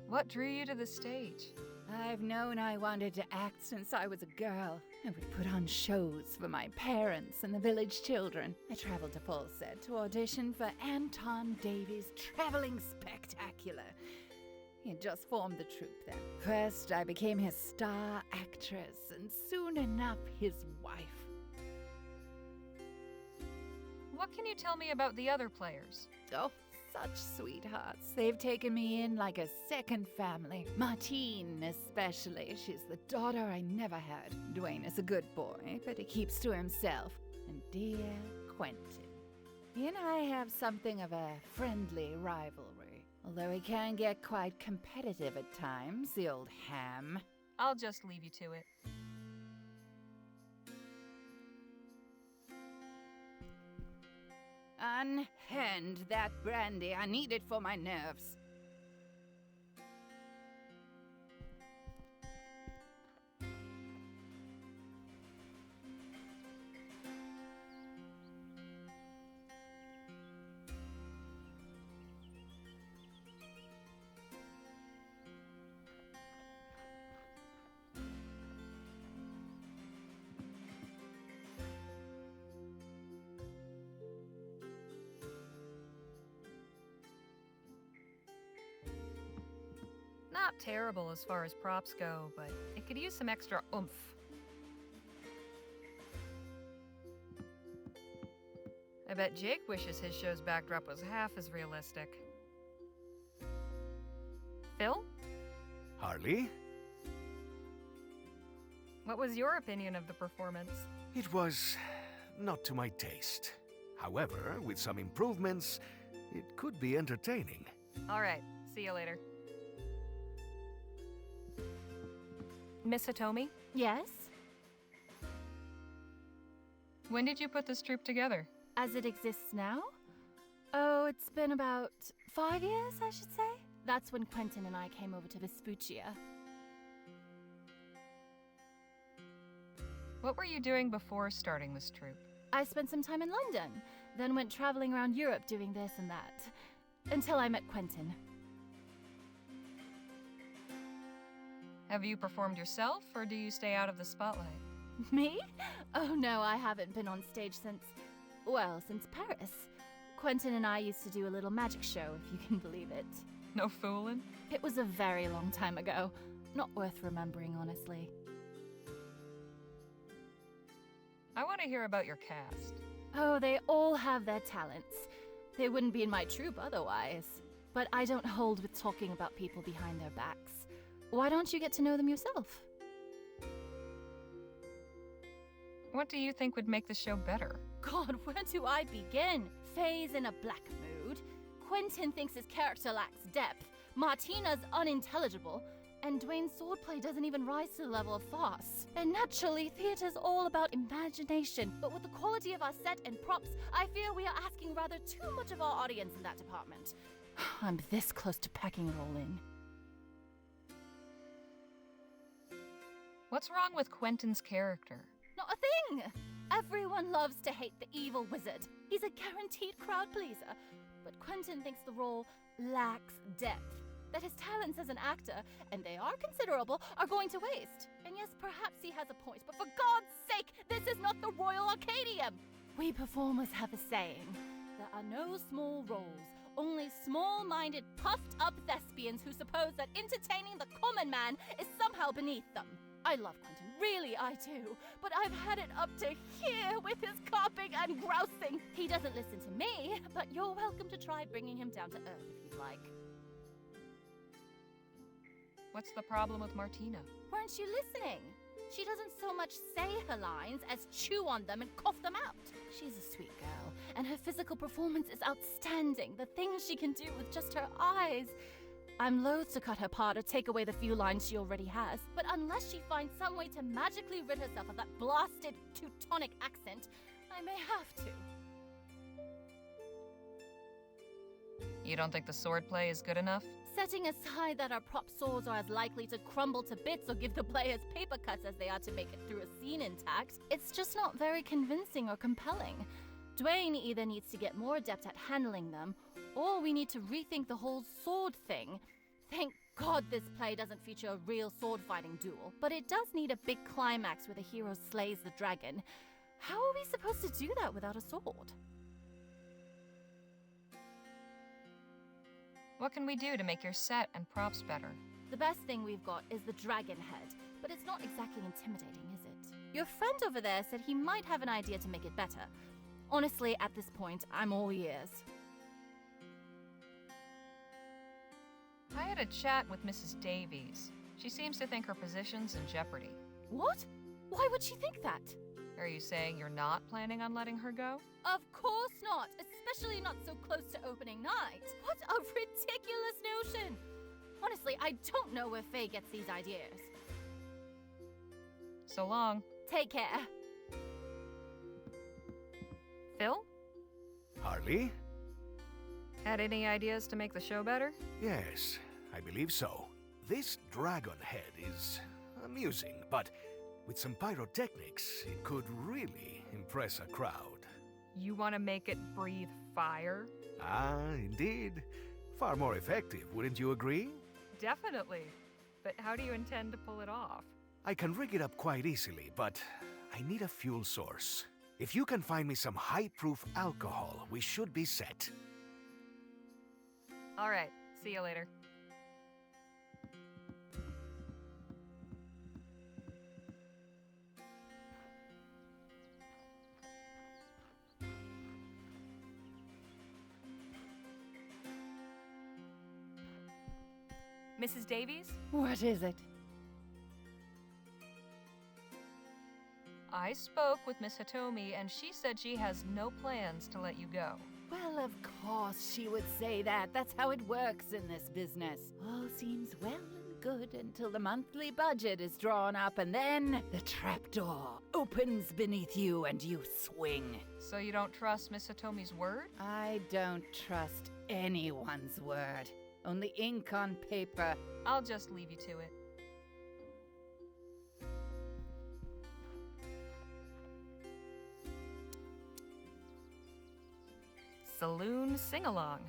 What drew you to the stage? I've known I wanted to act since I was a girl. I would put on shows for my parents and the village children. I traveled to Fawcett to audition for Anton Davies' Traveling Spectacular. He had just formed the troupe then. First, I became his star actress, and soon enough, his wife. What can you tell me about the other players? Oh, such sweethearts. They've taken me in like a second family. Martine, especially. She's the daughter I never had. Dwayne is a good boy, but he keeps to himself. And dear Quentin. He and I have something of a friendly rivalry. Although he can get quite competitive at times, the old ham. I'll just leave you to it. Unhand that brandy. I need it for my nerves. not terrible as far as props go, but it could use some extra oomph. I bet Jake wishes his show's backdrop was half as realistic. Phil? Harley? What was your opinion of the performance? It was not to my taste. However, with some improvements, it could be entertaining. All right, see you later. Miss Hitomi? Yes? When did you put this troupe together? As it exists now? Oh, it's been about 5 years, I should say. That's when Quentin and I came over to Vespuccia. What were you doing before starting this troupe? I spent some time in London, then went traveling around Europe doing this and that, until I met Quentin. Have you performed yourself, or do you stay out of the spotlight? Me? Oh no, I haven't been on stage since Paris. Quentin and I used to do a little magic show, if you can believe it. No fooling? It was a very long time ago. Not worth remembering, honestly. I want to hear about your cast. Oh, they all have their talents. They wouldn't be in my troupe otherwise. But I don't hold with talking about people behind their backs. Why don't you get to know them yourself? What do you think would make the show better? God, where do I begin? Faye's in a black mood. Quentin thinks his character lacks depth. Martina's unintelligible. And Dwayne's swordplay doesn't even rise to the level of farce. And naturally, theater's all about imagination. But with the quality of our set and props, I fear we are asking rather too much of our audience in that department. I'm this close to packing it all in. What's wrong with Quentin's character? Not a thing! Everyone loves to hate the evil wizard. He's a guaranteed crowd pleaser. But Quentin thinks the role lacks depth. That his talents as an actor, and they are considerable, are going to waste. And yes, perhaps he has a point, but for God's sake, this is not the Royal Arcadium! We performers have a saying. There are no small roles, only small-minded, puffed-up thespians who suppose that entertaining the common man is somehow beneath them. I love Quentin, really I do, but I've had it up to here with his carping and grousing. He doesn't listen to me, but you're welcome to try bringing him down to earth if you'd like. What's the problem with Martina? Weren't you listening? She doesn't so much say her lines as chew on them and cough them out. She's a sweet girl, and her physical performance is outstanding. The things she can do with just her eyes. I'm loath to cut her part or take away the few lines she already has, but unless she finds some way to magically rid herself of that blasted Teutonic accent, I may have to. You don't think the swordplay is good enough? Setting aside that our prop swords are as likely to crumble to bits or give the players paper cuts as they are to make it through a scene intact, it's just not very convincing or compelling. Dwayne either needs to get more adept at handling them, or we need to rethink the whole sword thing. Thank God this play doesn't feature a real sword-fighting duel, but it does need a big climax where the hero slays the dragon. How are we supposed to do that without a sword? What can we do to make your set and props better? The best thing we've got is the dragon head, but it's not exactly intimidating, is it? Your friend over there said he might have an idea to make it better. Honestly, at this point, I'm all ears. I had a chat with Mrs. Davies. She seems to think her position's in jeopardy. What? Why would she think that? Are you saying you're not planning on letting her go? Of course not, especially not so close to opening night. What a ridiculous notion! Honestly, I don't know where Faye gets these ideas. So long. Take care. Phil? Harley? Had any ideas to make the show better? Yes, I believe so. This dragon head is amusing, but with some pyrotechnics, it could really impress a crowd. You want to make it breathe fire? Ah, indeed. Far more effective, wouldn't you agree? Definitely. But how do you intend to pull it off? I can rig it up quite easily, but I need a fuel source. If you can find me some high-proof alcohol, we should be set. All right. See you later. Mrs. Davies? What is it? I spoke with Miss Hitomi, and she said she has no plans to let you go. Well, of course she would say that. That's how it works in this business. All seems well and good until the monthly budget is drawn up, and then the trapdoor opens beneath you and you swing. So you don't trust Miss Hitomi's word? I don't trust anyone's word. Only ink on paper. I'll just leave you to it. Saloon sing-along.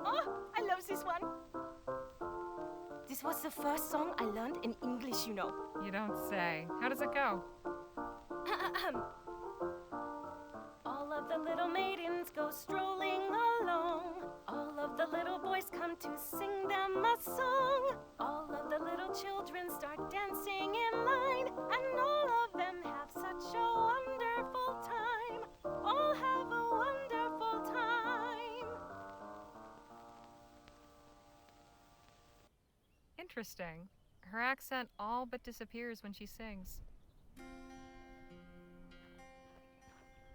Oh, I love this one. This was the first song I learned in English, you know. You don't say. How does it go? All of the little maidens go strolling along. All of the little boys come to sing them a song. All of the little children start dancing in line. And all of them have such a wonderful time. All have a wonderful time. Interesting. Her accent all but disappears when she sings.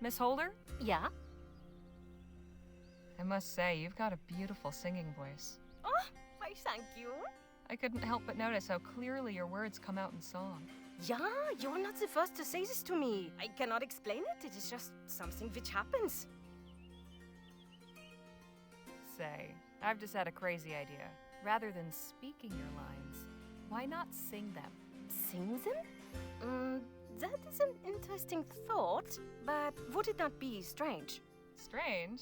Miss Holder? Yeah? I must say, you've got a beautiful singing voice. Oh, why thank you. I couldn't help but notice how clearly your words come out in song. Yeah, you're not the first to say this to me. I cannot explain it. It is just something which happens. Say, I've just had a crazy idea. Rather than speaking your lines, why not sing them? Sing them? That is an interesting thought, but would it not be strange? Strange?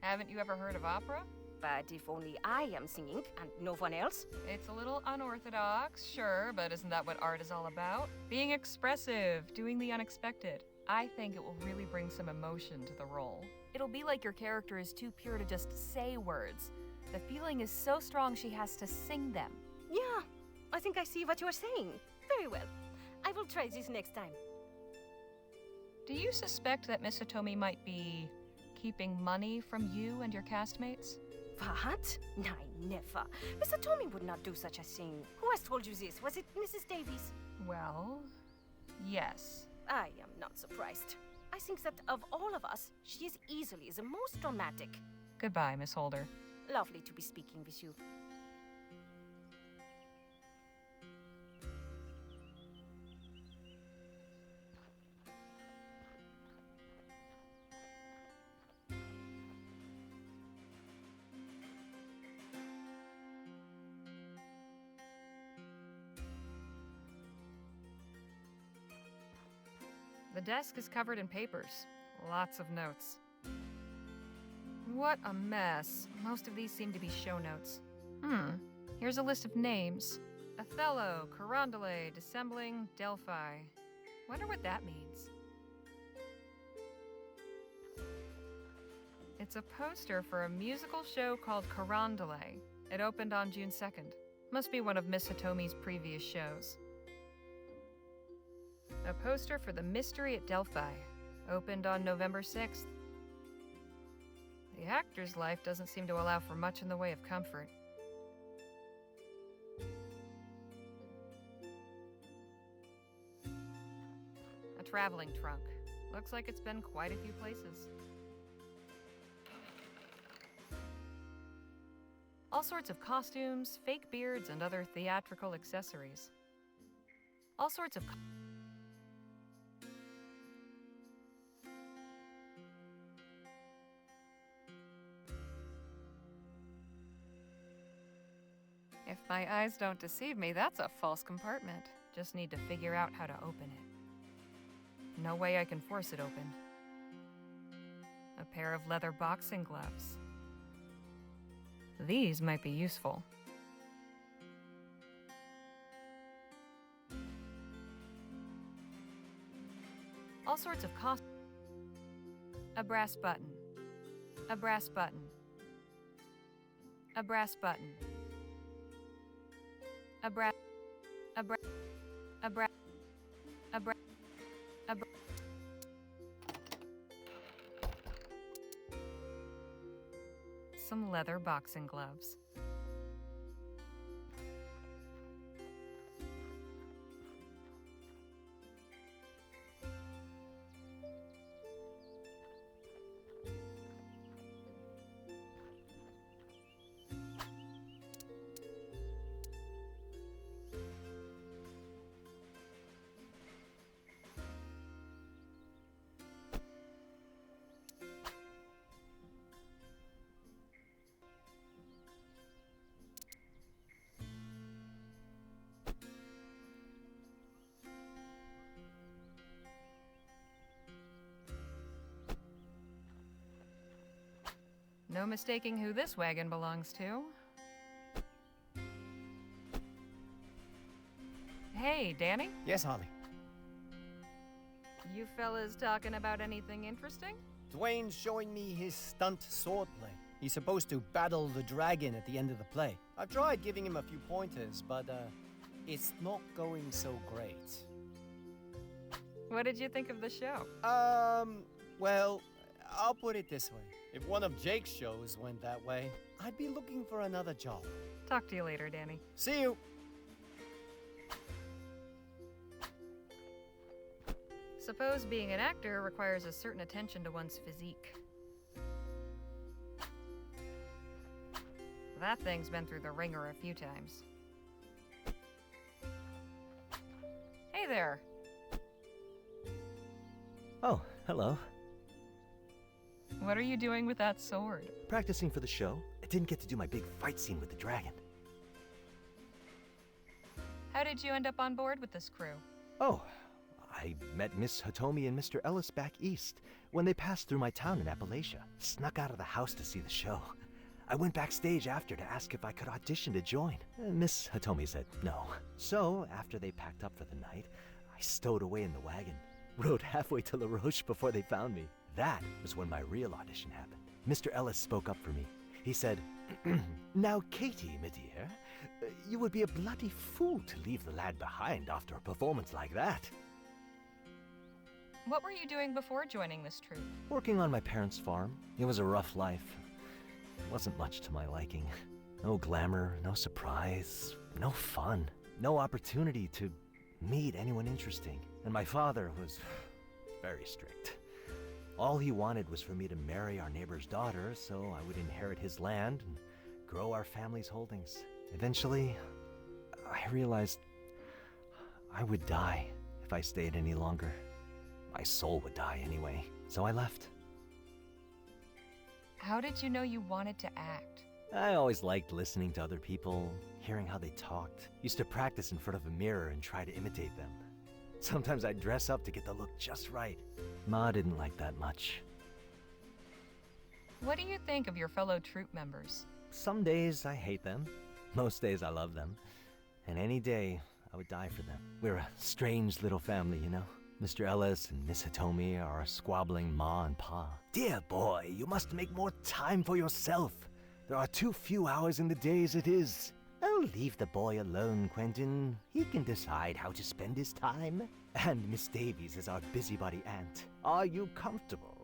Haven't you ever heard of opera? But if only I am singing and no one else? It's a little unorthodox, sure, but isn't that what art is all about? Being expressive, doing the unexpected. I think it will really bring some emotion to the role. It'll be like your character is too pure to just say words. The feeling is so strong she has to sing them. Yeah, I think I see what you are saying. Very well. I will try this next time. Do you suspect that Miss Hitomi might be keeping money from you and your castmates? What? No, never. Mr. Tommy would not do such a thing. Who has told you this? Was it Mrs. Davies? Well, yes. I am not surprised. I think that of all of us, she is easily the most dramatic. Goodbye, Miss Holder. Lovely to be speaking with you. The desk is covered in papers. Lots of notes. What a mess. Most of these seem to be show notes. Here's a list of names. Othello, Carondelet, Dissembling, Delphi. Wonder what that means. It's a poster for a musical show called Carondelet. It opened on June 2nd. Must be one of Miss Hitomi's previous shows. A poster for The Mystery at Delphi. Opened on November 6th. The actor's life doesn't seem to allow for much in the way of comfort. A traveling trunk. Looks like it's been quite a few places. All sorts of costumes, fake beards, and other theatrical accessories. All sorts of... If my eyes don't deceive me, that's a false compartment. Just need to figure out how to open it. No way I can force it open. A pair of leather boxing gloves. These might be useful. All sorts of a brass button. A brass button. A brass button. A brass... A bra. A bra. A bra. A bra. Some leather boxing gloves. No mistaking who this wagon belongs to. Hey, Danny? Yes, Holly. You fellas talking about anything interesting? Dwayne's showing me his stunt swordplay. He's supposed to battle the dragon at the end of the play. I've tried giving him a few pointers, but it's not going so great. What did you think of the show? Well, I'll put it this way. If one of Jake's shows went that way, I'd be looking for another job. Talk to you later, Danny. See you. Suppose being an actor requires a certain attention to one's physique. That thing's been through the ringer a few times. Hey there. Oh, hello. What are you doing with that sword? Practicing for the show. I didn't get to do my big fight scene with the dragon. How did you end up on board with this crew? Oh, I met Miss Hitomi and Mr. Ellis back east when they passed through my town in Appalachia. Snuck out of the house to see the show. I went backstage after to ask if I could audition to join. Miss Hitomi said no. So, after they packed up for the night, I stowed away in the wagon. Rode halfway to La Roche before they found me. That was when my real audition happened. Mr. Ellis spoke up for me. He said, "Now, Katie, my dear, you would be a bloody fool to leave the lad behind after a performance like that." What were you doing before joining this troupe? Working on my parents' farm. It was a rough life. It wasn't much to my liking. No glamour, no surprise, no fun, no opportunity to meet anyone interesting. And my father was very strict. All he wanted was for me to marry our neighbor's daughter so I would inherit his land and grow our family's holdings. Eventually, I realized I would die if I stayed any longer. My soul would die anyway, so I left. How did you know you wanted to act? I always liked listening to other people, hearing how they talked. Used to practice in front of a mirror and try to imitate them. Sometimes I'd dress up to get the look just right. Ma didn't like that much. What do you think of your fellow troupe members? Some days I hate them. Most days I love them. And any day, I would die for them. We're a strange little family, you know? Mr. Ellis and Miss Hitomi are a squabbling ma and pa. Dear boy, you must make more time for yourself. There are too few hours in the day as it is. Oh, leave the boy alone, Quentin. He can decide how to spend his time. And Miss Davies is our busybody aunt. Are you comfortable?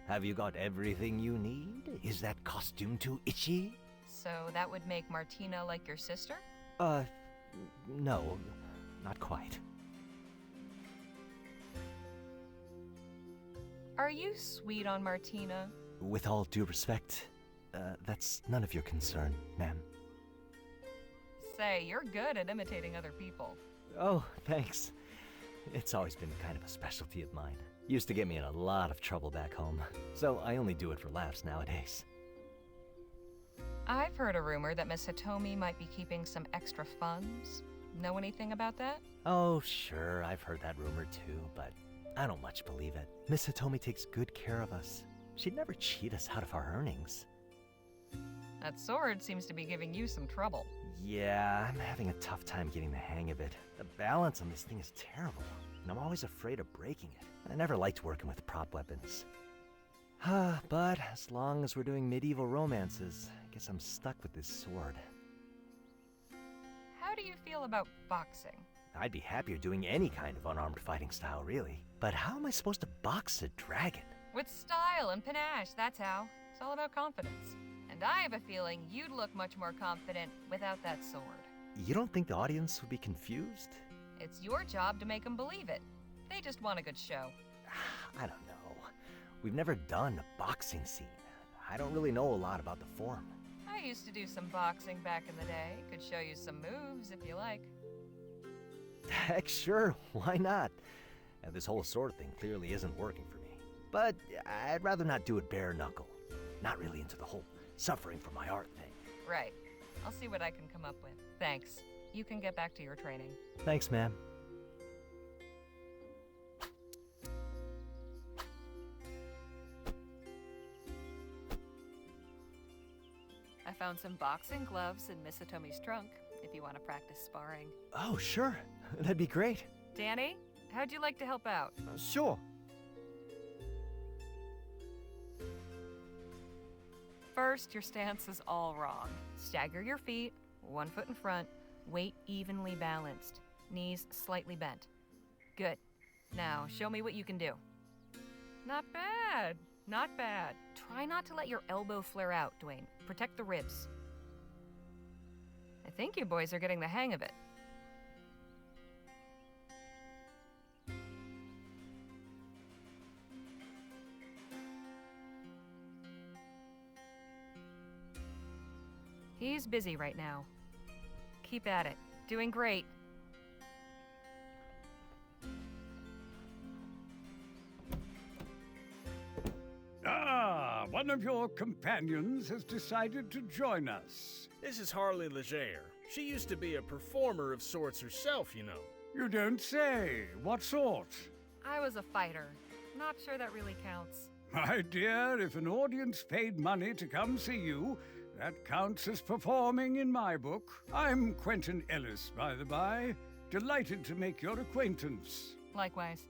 Have you got everything you need? Is that costume too itchy? So that would make Martina like your sister? No, not quite. Are you sweet on Martina? With all due respect, that's none of your concern, ma'am. Say, you're good at imitating other people. Oh, thanks. It's always been kind of a specialty of mine. Used to get me in a lot of trouble back home, so I only do it for laughs nowadays. I've heard a rumor that Miss Hitomi might be keeping some extra funds. Know anything about that? Oh, sure, I've heard that rumor too, but I don't much believe it. Miss Hitomi takes good care of us. She'd never cheat us out of our earnings. That sword seems to be giving you some trouble. Yeah, I'm having a tough time getting the hang of it. The balance on this thing is terrible, and I'm always afraid of breaking it. I never liked working with prop weapons. But as long as we're doing medieval romances, I guess I'm stuck with this sword. How do you feel about boxing? I'd be happier doing any kind of unarmed fighting style, really. But how am I supposed to box a dragon? With style and panache, that's how. It's all about confidence. And I have a feeling you'd look much more confident without that sword. You don't think the audience would be confused? It's your job to make them believe it. They just want a good show. I don't know. We've never done a boxing scene. I don't really know a lot about the form. I used to do some boxing back in the day. Could show you some moves if you like. Heck, sure. Why not? This whole sword thing clearly isn't working for me. But I'd rather not do it bare knuckle. Not really into the whole suffering for my art thing. Right. I'll see what I can come up with. Thanks. You can get back to your training. Thanks, ma'am. I found some boxing gloves in Miss Hitomi's trunk, if you want to practice sparring. Oh, sure. That'd be great. Danny, how'd you like to help out? Sure. First, your stance is all wrong. Stagger your feet, 1 foot in front, weight evenly balanced, knees slightly bent. Good. Now, show me what you can do. Not bad. Not bad. Try not to let your elbow flare out, Dwayne. Protect the ribs. I think you boys are getting the hang of it. He's busy right now. Keep at it. Doing great. Ah, one of your companions has decided to join us. This is Harley Legere. She used to be a performer of sorts herself, you know. You don't say. What sort? I was a fighter. Not sure that really counts. My dear, if an audience paid money to come see you, that counts as performing in my book. I'm Quentin Ellis, by the by. Delighted to make your acquaintance. Likewise.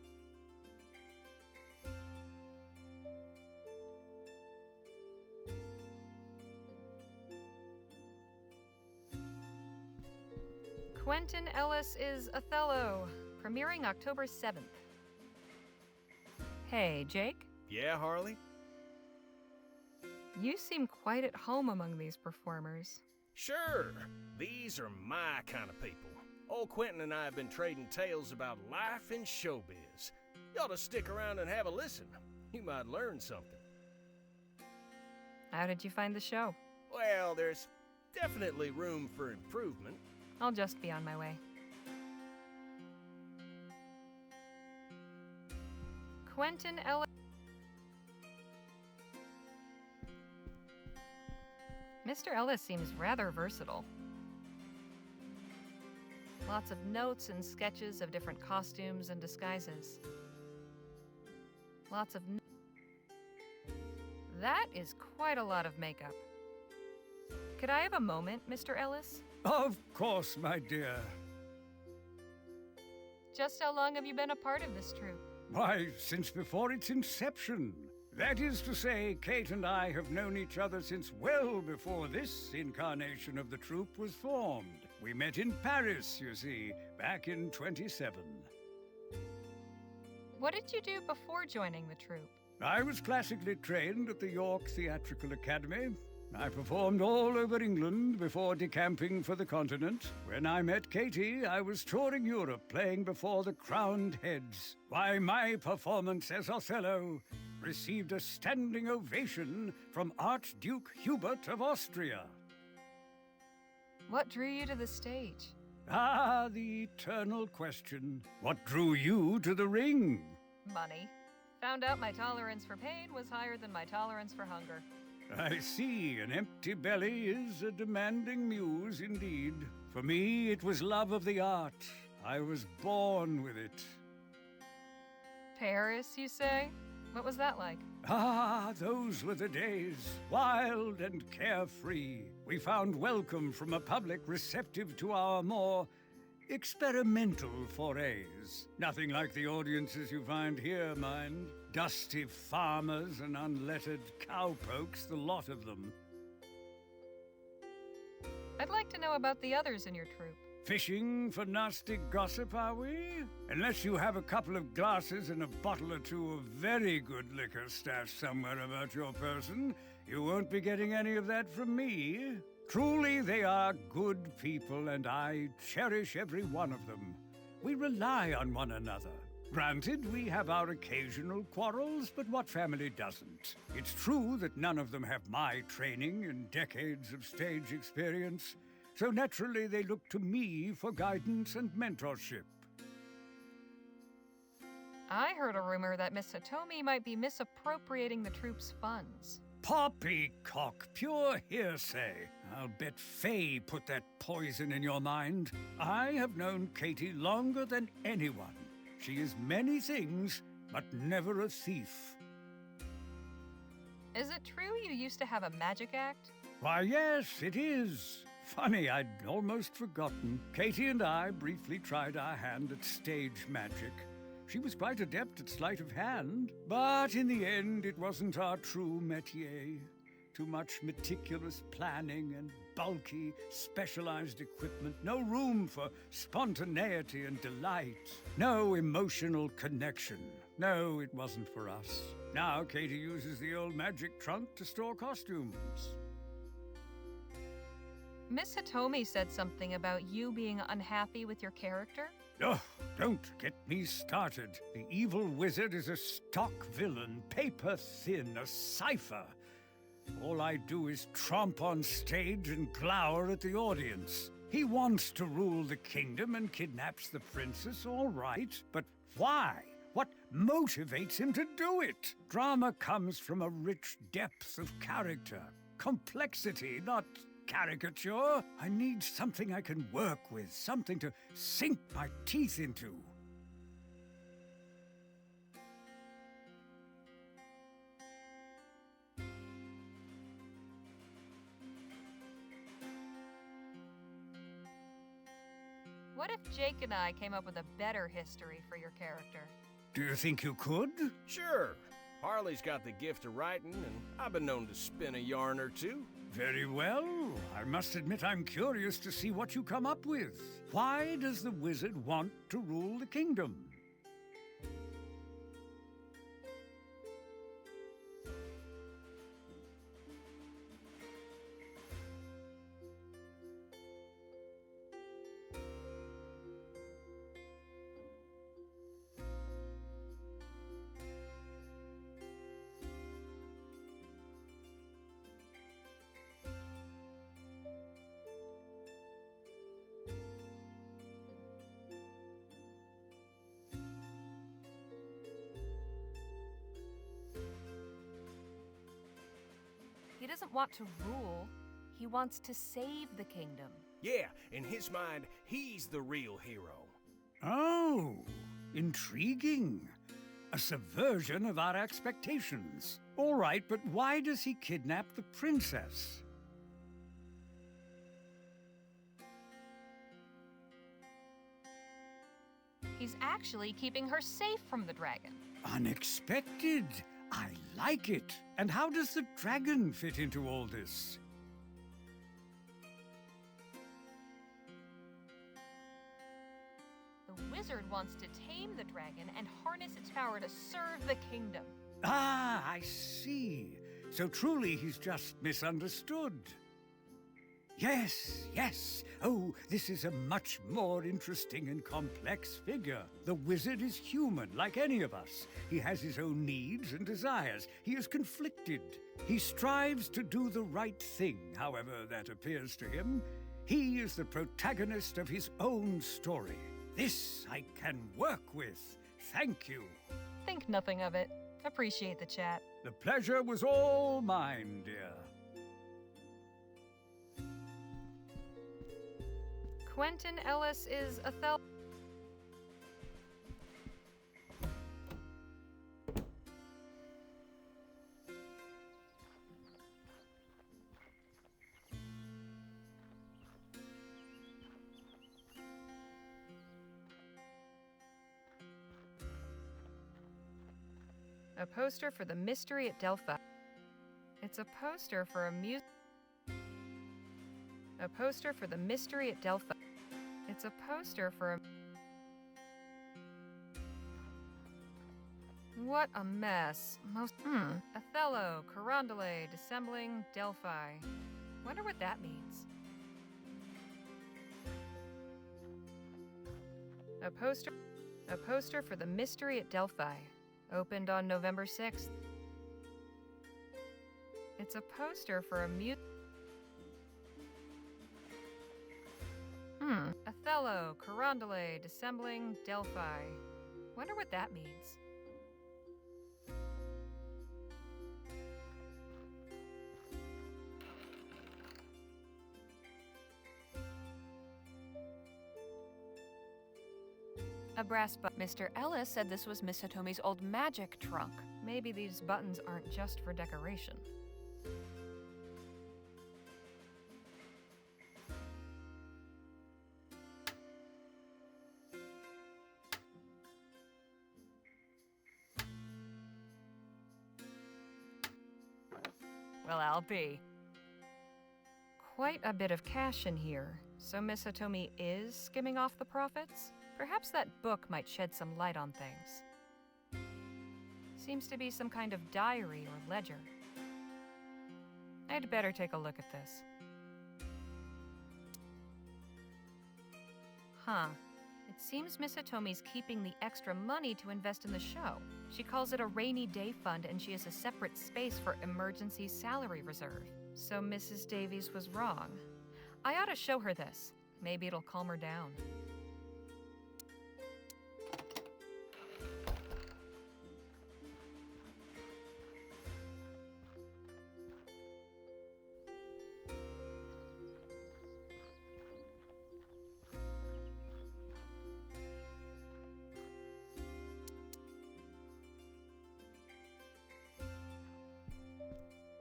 Quentin Ellis is Othello, premiering October 7th. Hey, Jake? Yeah, Harley? You seem quite at home among these performers. Sure. These are my kind of people. Old Quentin and I have been trading tales about life in showbiz. You ought to stick around and have a listen. You might learn something. How did you find the show? Well, there's definitely room for improvement. I'll just be on my way. Quentin Ellis. Mr. Ellis seems rather versatile. Lots of notes and sketches of different costumes and disguises. Lots of... That is quite a lot of makeup. Could I have a moment, Mr. Ellis? Of course, my dear. Just how long have you been a part of this troupe? Why, since before its inception. That is to say, Kate and I have known each other since well before this incarnation of the troupe was formed. We met in Paris, you see, back in 27. What did you do before joining the troupe? I was classically trained at the York Theatrical Academy. I performed all over England before decamping for the continent. When I met Katie, I was touring Europe playing before the crowned heads. Why, my performance as Othello received a standing ovation from Archduke Hubert of Austria. What drew you to the stage? Ah, the eternal question. What drew you to the ring? Money. Found out my tolerance for pain was higher than my tolerance for hunger. I see, an empty belly is a demanding muse indeed. For me, it was love of the art. I was born with it. Paris, you say? What was that like? Ah, those were the days, wild and carefree. We found welcome from a public receptive to our more experimental forays. Nothing like the audiences you find here, mind. Dusty farmers and unlettered cowpokes, the lot of them. I'd like to know about the others in your troupe. Fishing for nasty gossip, are we? Unless you have a couple of glasses and a bottle or two of very good liquor stashed somewhere about your person, you won't be getting any of that from me. Truly, they are good people, and I cherish every one of them. We rely on one another. Granted, we have our occasional quarrels, but what family doesn't? It's true that none of them have my training and decades of stage experience, so naturally they look to me for guidance and mentorship. I heard a rumor that Miss Hitomi might be misappropriating the troops' funds. Poppycock, pure hearsay. I'll bet Faye put that poison in your mind. I have known Katie longer than anyone. She is many things, but never a thief. Is it true you used to have a magic act? Why, yes, it is. Funny, I'd almost forgotten. Katie and I briefly tried our hand at stage magic. She was quite adept at sleight of hand, but in the end, it wasn't our true métier. Too much meticulous planning and bulky, specialized equipment. No room for spontaneity and delight. No emotional connection. No, it wasn't for us. Now Katie uses the old magic trunk to store costumes. Miss Hitomi said something about you being unhappy with your character? Oh, don't get me started. The evil wizard is a stock villain, paper thin, a cipher. All I do is tromp on stage and glower at the audience. He wants to rule the kingdom and kidnaps the princess, all right. But why? What motivates him to do it? Drama comes from a rich depth of character. Complexity, not caricature. I need something I can work with, something to sink my teeth into. What if Jake and I came up with a better history for your character? Do you think you could? Sure. Harley's got the gift of writing, and I've been known to spin a yarn or two. Very well. I must admit I'm curious to see what you come up with. Why does the wizard want to rule the kingdom? He doesn't want to rule. He wants to save the kingdom. Yeah, in his mind, he's the real hero. Oh, intriguing. A subversion of our expectations. All right, but why does he kidnap the princess? He's actually keeping her safe from the dragon. Unexpected. I like it. And how does the dragon fit into all this? The wizard wants to tame the dragon and harness its power to serve the kingdom. Ah, I see. So truly he's just misunderstood. Yes, yes. Oh, this is a much more interesting and complex figure. The wizard is human, like any of us. He has his own needs and desires. He is conflicted. He strives to do the right thing, however that appears to him. He is the protagonist of his own story. This I can work with. Thank you. Think nothing of it. Appreciate the chat. The pleasure was all mine, dear. Quentin Ellis is Othello. A poster for the mystery at Delphi. It's a poster for a poster for the mystery at Delphi. It's a poster for a... What a mess. Othello, Carondelet, Dissembling, Delphi. Wonder what that means. A poster for the Mystery at Delphi. Opened on November 6th. It's a poster for a Othello, Carondelet, Dissembling, Delphi. Wonder what that means. A brass button. Mr. Ellis said this was Miss Hitomi's old magic trunk. Maybe these buttons aren't just for decoration. Well, I'll be. Quite a bit of cash in here. So Miss Hitomi is skimming off the profits? Perhaps that book might shed some light on things. Seems to be some kind of diary or ledger. I'd better take a look at this. Huh. It seems Miss Hitomi's keeping the extra money to invest in the show. She calls it a rainy day fund, and she has a separate space for emergency salary reserve. So Mrs. Davies was wrong. I ought to show her this. Maybe it'll calm her down.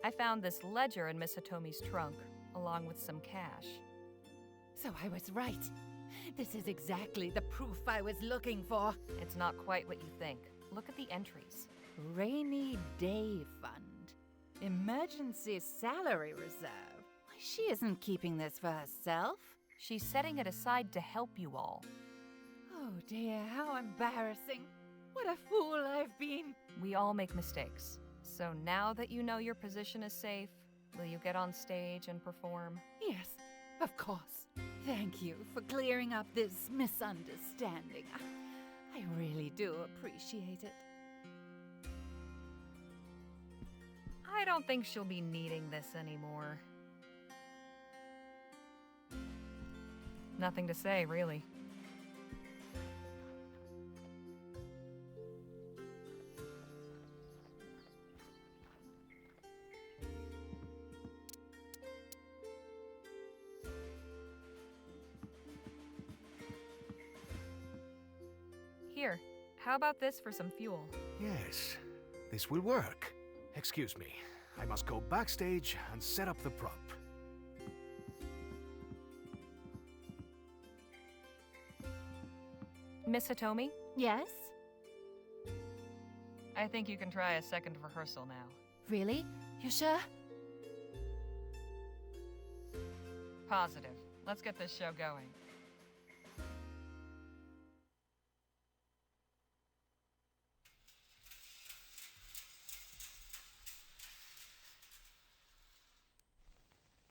I found this ledger in Miss Hitomi's trunk, along with some cash. So I was right. This is exactly the proof I was looking for. It's not quite what you think. Look at the entries. Rainy Day Fund. Emergency Salary Reserve. Why, she isn't keeping this for herself. She's setting it aside to help you all. Oh dear, how embarrassing. What a fool I've been. We all make mistakes. So now that you know your position is safe, will you get on stage and perform? Yes, of course. Thank you for clearing up this misunderstanding. I really do appreciate it. I don't think she'll be needing this anymore. Nothing to say, really. Here, how about this for some fuel? Yes, this will work. Excuse me, I must go backstage and set up the prop. Miss Hitomi? Yes? I think you can try a second rehearsal now. Really? You sure? Positive. Let's get this show going.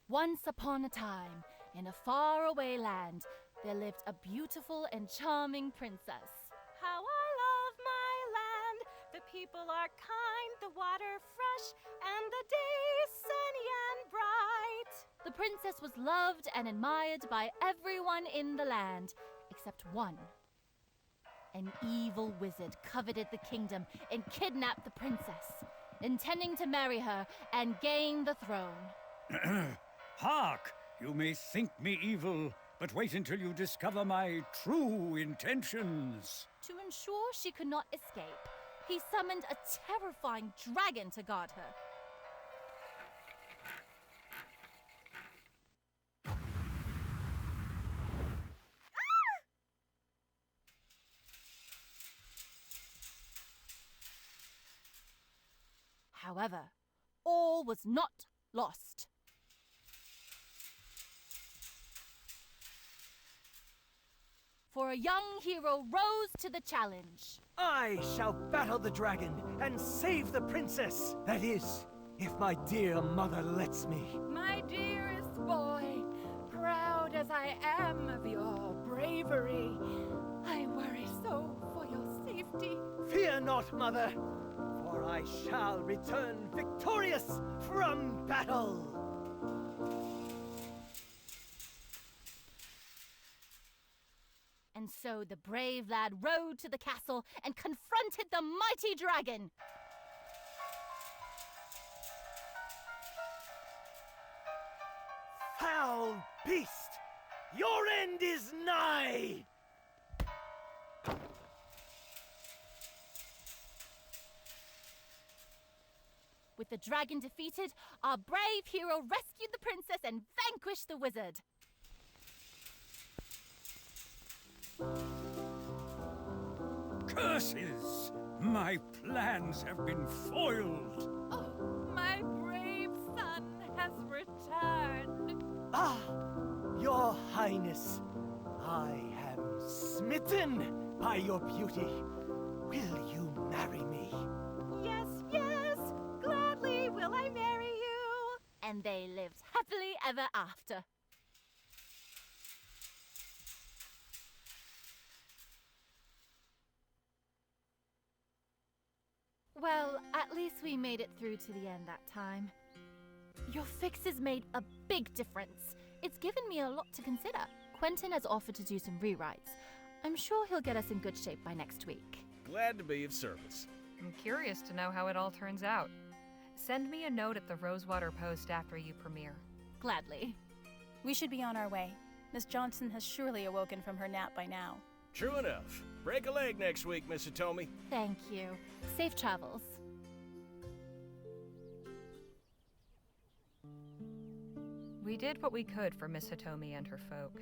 Once upon a time, in a faraway land, there lived a beautiful and charming princess. How I love my land. The people are kind, the water fresh, and the day sunny and bright. The princess was loved and admired by everyone in the land, except one. An evil wizard coveted the kingdom and kidnapped the princess, intending to marry her and gain the throne. Hark! You may think me evil, but wait until you discover my true intentions. To ensure she could not escape, he summoned a terrifying dragon to guard her. However, all was not lost. our young hero rose to the challenge. I shall battle the dragon and save the princess. That is, if my dear mother lets me. My dearest boy, proud as I am of your bravery, I worry so for your safety. Fear not, mother, for I shall return victorious from battle. And so the brave lad rode to the castle and confronted the mighty dragon. Foul beast! Your end is nigh! With the dragon defeated, our brave hero rescued the princess and vanquished the wizard. Curses! My plans have been foiled. Oh, my brave son has returned. Ah, your highness, I am smitten by your beauty. Will you marry me? Yes, yes, gladly will I marry you. And they lived happily ever after. Well, at least we made it through to the end that time. Your fix has made a big difference. It's given me a lot to consider. Quentin has offered to do some rewrites. I'm sure he'll get us in good shape by next week. Glad to be of service. I'm curious to know how it all turns out. Send me a note at the Rosewater Post after you premiere. Gladly. We should be on our way. Miss Johnson has surely awoken from her nap by now. True enough. Break a leg next week, Miss Hitomi. Thank you. Safe travels. We did what we could for Miss Hitomi and her folk.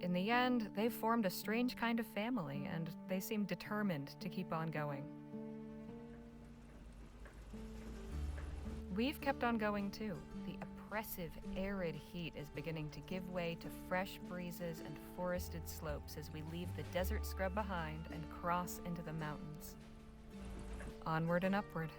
In the end, they formed a strange kind of family, and they seemed determined to keep on going. We've kept on going too. The oppressive, arid heat is beginning to give way to fresh breezes and forested slopes as we leave the desert scrub behind and cross into the mountains. Onward and upward.